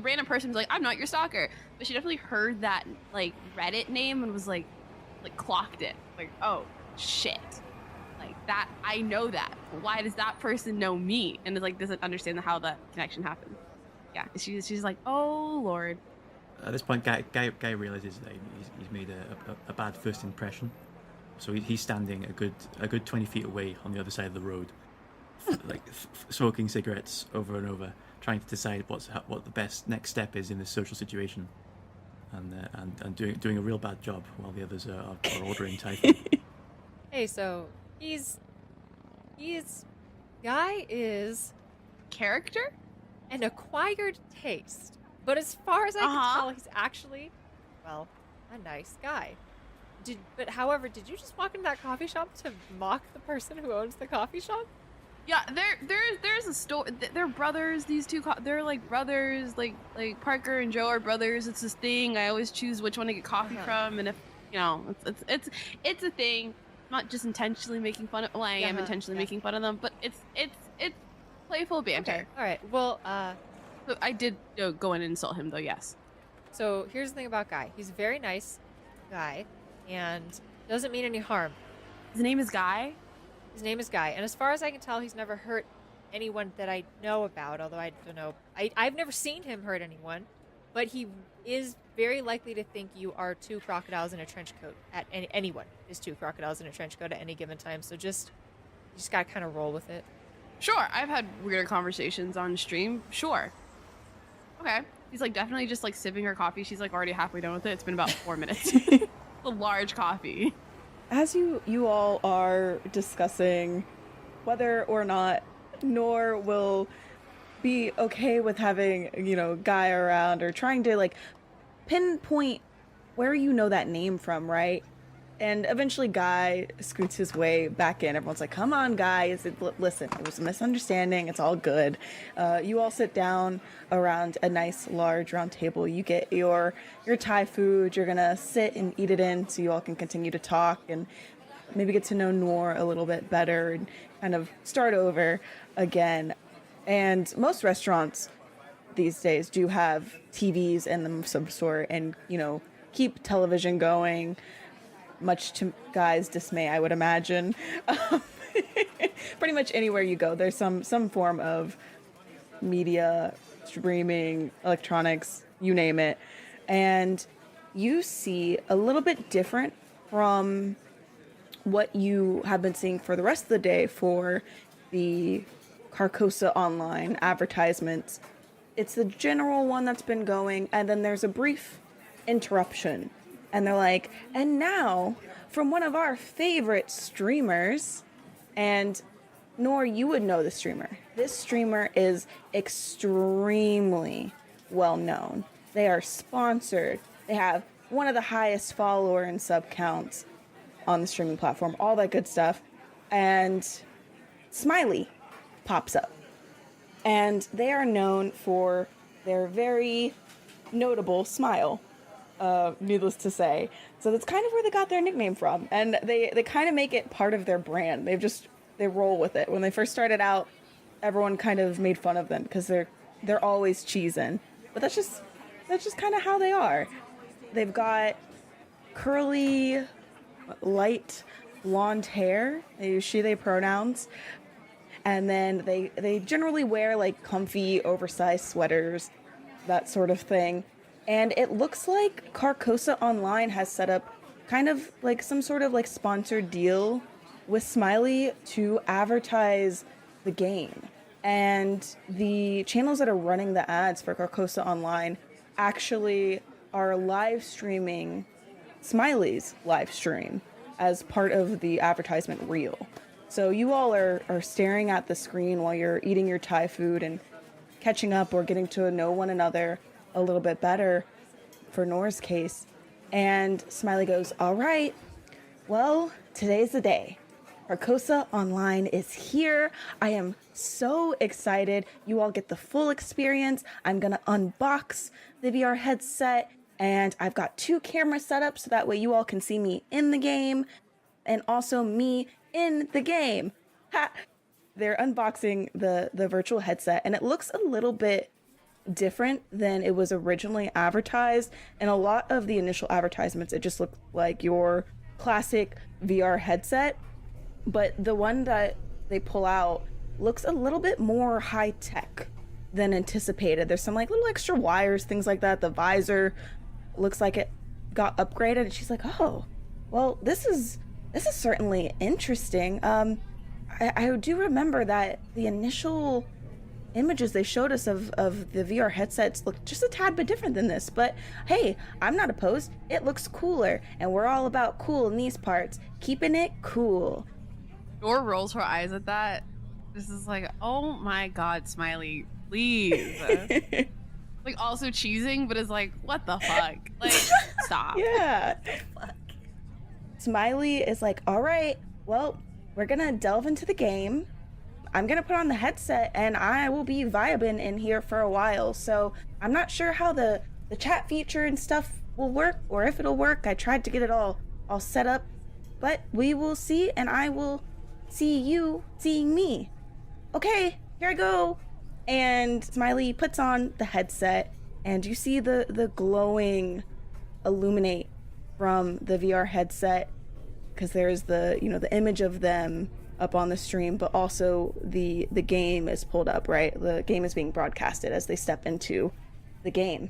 random person who's like, I'm not your stalker. But she definitely heard that like Reddit name and was like clocked it. Like, oh shit. Like that, I know that. Why does that person know me? And is like doesn't understand how that connection happened. Yeah, she's like, oh lord. At this point, Guy realizes that he's made a bad first impression. So he's standing a good 20 feet away on the other side of the road, like smoking cigarettes over and over, trying to decide what the best next step is in this social situation, and doing a real bad job while the others are ordering Thai food. Hey, so Guy is character, an acquired taste, but as far as I can tell, he's actually, well, a nice guy. However, did you just walk into that coffee shop to mock the person who owns the coffee shop? Yeah, there's a store. They're brothers. These two, they're like brothers. Like Parker and Joe are brothers. It's this thing. I always choose which one to get coffee from, and if you know, it's a thing. I'm not just intentionally making fun of. Well, I am intentionally making fun of them, but it's playful banter. Okay. All right. Well, so I did go in and insult him though. Yes. So here's the thing about Guy. He's a very nice guy, and doesn't mean any harm. His name is Guy? His name is Guy, and as far as I can tell, he's never hurt anyone that I know about, although I don't know. I've never seen him hurt anyone, but he is very likely to think you are 2 crocodiles in a trench coat. Anyone is 2 crocodiles in a trench coat at any given time, so you just gotta kind of roll with it. Sure, I've had weirder conversations on stream. Sure. Okay. He's like definitely just like sipping her coffee. She's like already halfway done with it. It's been about 4 minutes. A large coffee. as you all are discussing whether or not Nor will be okay with having, Guy around, or trying to like pinpoint where you know that name from, right? And eventually Guy scoots his way back in. Everyone's like, come on, Guy. Listen, it was a misunderstanding. It's all good. You all sit down around a nice, large round table. You get your Thai food. You're going to sit and eat it in so you all can continue to talk and maybe get to know Noor a little bit better and kind of start over again. And most restaurants these days do have TVs in them of some sort and, keep television going. Much to Guy's dismay, I would imagine. Pretty much anywhere you go, there's some form of media, streaming, electronics, you name it. And you see a little bit different from what you have been seeing for the rest of the day for the Carcosa online advertisements. It's the general one that's been going, and then there's a brief interruption. And they're like, and now, from one of our favorite streamers, and Nor, you would know the streamer. This streamer is extremely well known. They are sponsored. They have one of the highest follower and sub counts on the streaming platform, all that good stuff. And Smiley pops up. And they are known for their very notable smile. Needless to say. So that's kind of where they got their nickname from. And they kind of make it part of their brand. They roll with it. When they first started out, everyone kind of made fun of them because they're always cheesing. But that's just kind of how they are. They've got curly, light blonde hair. They use she, they pronouns. And then they generally wear like comfy, oversized sweaters, that sort of thing. And it looks like Carcosa Online has set up kind of like some sort of like sponsored deal with Smiley to advertise the game. And the channels that are running the ads for Carcosa Online actually are live streaming Smiley's live stream as part of the advertisement reel. So you all are staring at the screen while you're eating your Thai food and catching up or getting to know one another a little bit better for Nora's case. And Smiley goes, all right, well, today's the day. Arcosa Online is here. I am so excited. You all get the full experience. I'm going to unbox the VR headset, and I've got 2 cameras set up so that way you all can see me in the game and also me in the game. Ha! They're unboxing the virtual headset, and it looks a little bit different than it was originally advertised. And a lot of the initial advertisements, it just looked like your classic VR headset. But the one that they pull out looks a little bit more high tech than anticipated. There's some like little extra wires, things like that. The visor looks like it got upgraded. And she's like, oh, well, this is certainly interesting. I do remember that the initial images they showed us of the VR headsets look just a tad bit different than this, but hey, I'm not opposed. It looks cooler, and we're all about cool in these parts, keeping it cool. Nor rolls her eyes at that. This is like, oh my god, Smiley, please. Like also cheesing, but it's like, what the fuck? Like, stop. Yeah. Smiley is like, all right, well, we're gonna delve into the game. I'm gonna put on the headset and I will be vibing in here for a while. So I'm not sure how the chat feature and stuff will work, or if it'll work. I tried to get it all set up, but we will see, and I will see you seeing me. Okay, here I go. And Smiley puts on the headset, and you see the glowing illuminate from the VR headset, because there's the image of them up on the stream, but also the game is pulled up, right? The game is being broadcasted as they step into the game.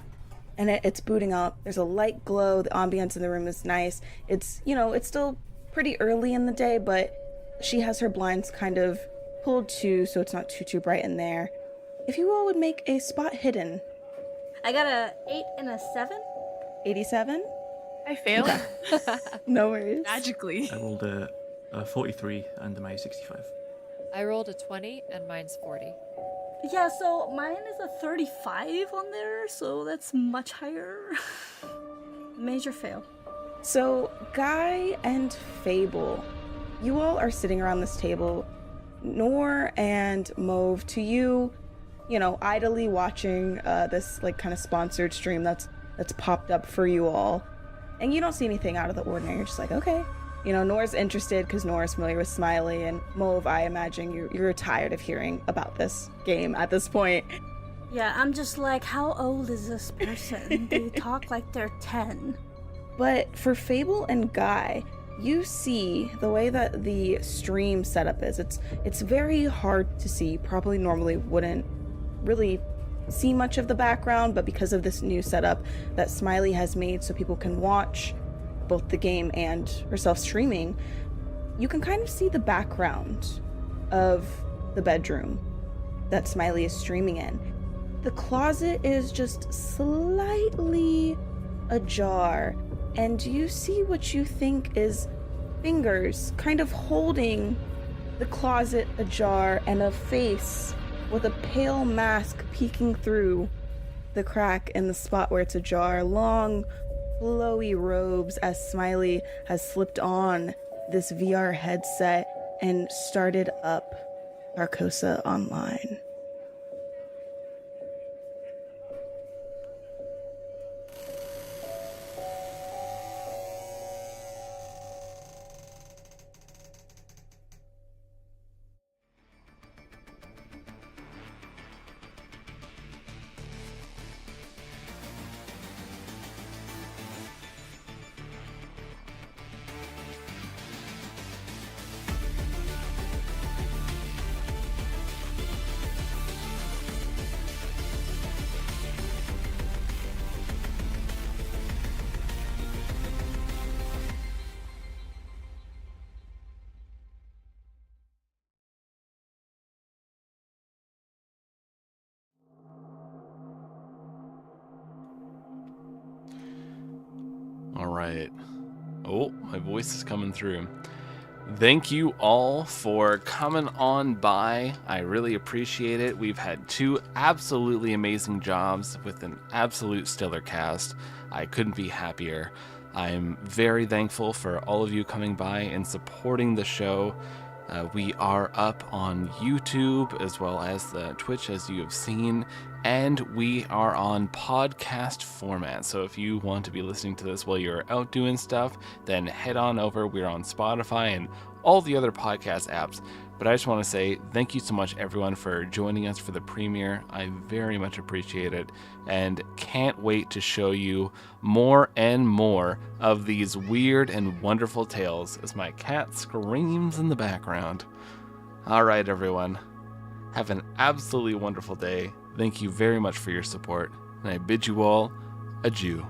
And it's booting up. There's a light glow. The ambience in the room is nice. It's still pretty early in the day, but she has her blinds kind of pulled too, so it's not too bright in there. If you all would make a spot hidden. I got a 8 and a 7. 87? I failed. No worries. Magically. I rolled a 43 and my 65. I rolled a 20 and mine's 40. Yeah, so mine is a 35 on there, so that's much higher. Major fail. So, Guy and Fable, you all are sitting around this table. Nor and Mauve, to you, idly watching this like kind of sponsored stream that's popped up for you all, and you don't see anything out of the ordinary. You're just like, okay. Nor's interested because Nor's familiar with Smiley, and Mauve, I imagine you're tired of hearing about this game at this point. Yeah, I'm just like, how old is this person? They talk like they're 10. But for Fable and Guy, you see the way that the stream setup is. It's very hard to see. Probably normally wouldn't really see much of the background, but because of this new setup that Smiley has made so people can watch both the game and herself streaming, you can kind of see the background of the bedroom that Smiley is streaming in. The closet is just slightly ajar, and you see what you think is fingers kind of holding the closet ajar, and a face with a pale mask peeking through the crack in the spot where it's ajar. Long, flowy robes as Smiley has slipped on this VR headset and started up Arcosa Online. All right. Oh, my voice is coming through. Thank you all for coming on by. I really appreciate it. We've had 2 absolutely amazing jobs with an absolute stellar cast. I couldn't be happier. I'm very thankful for all of you coming by and supporting the show. We are up on YouTube as well as the Twitch, as you have seen, and we are on podcast format. So if you want to be listening to this while you're out doing stuff, then head on over. We're on Spotify and all the other podcast apps. But I just want to say thank you so much, everyone, for joining us for the premiere. I very much appreciate it and can't wait to show you more and more of these weird and wonderful tales as my cat screams in the background. All right, everyone. Have an absolutely wonderful day. Thank you very much for your support, and I bid you all adieu.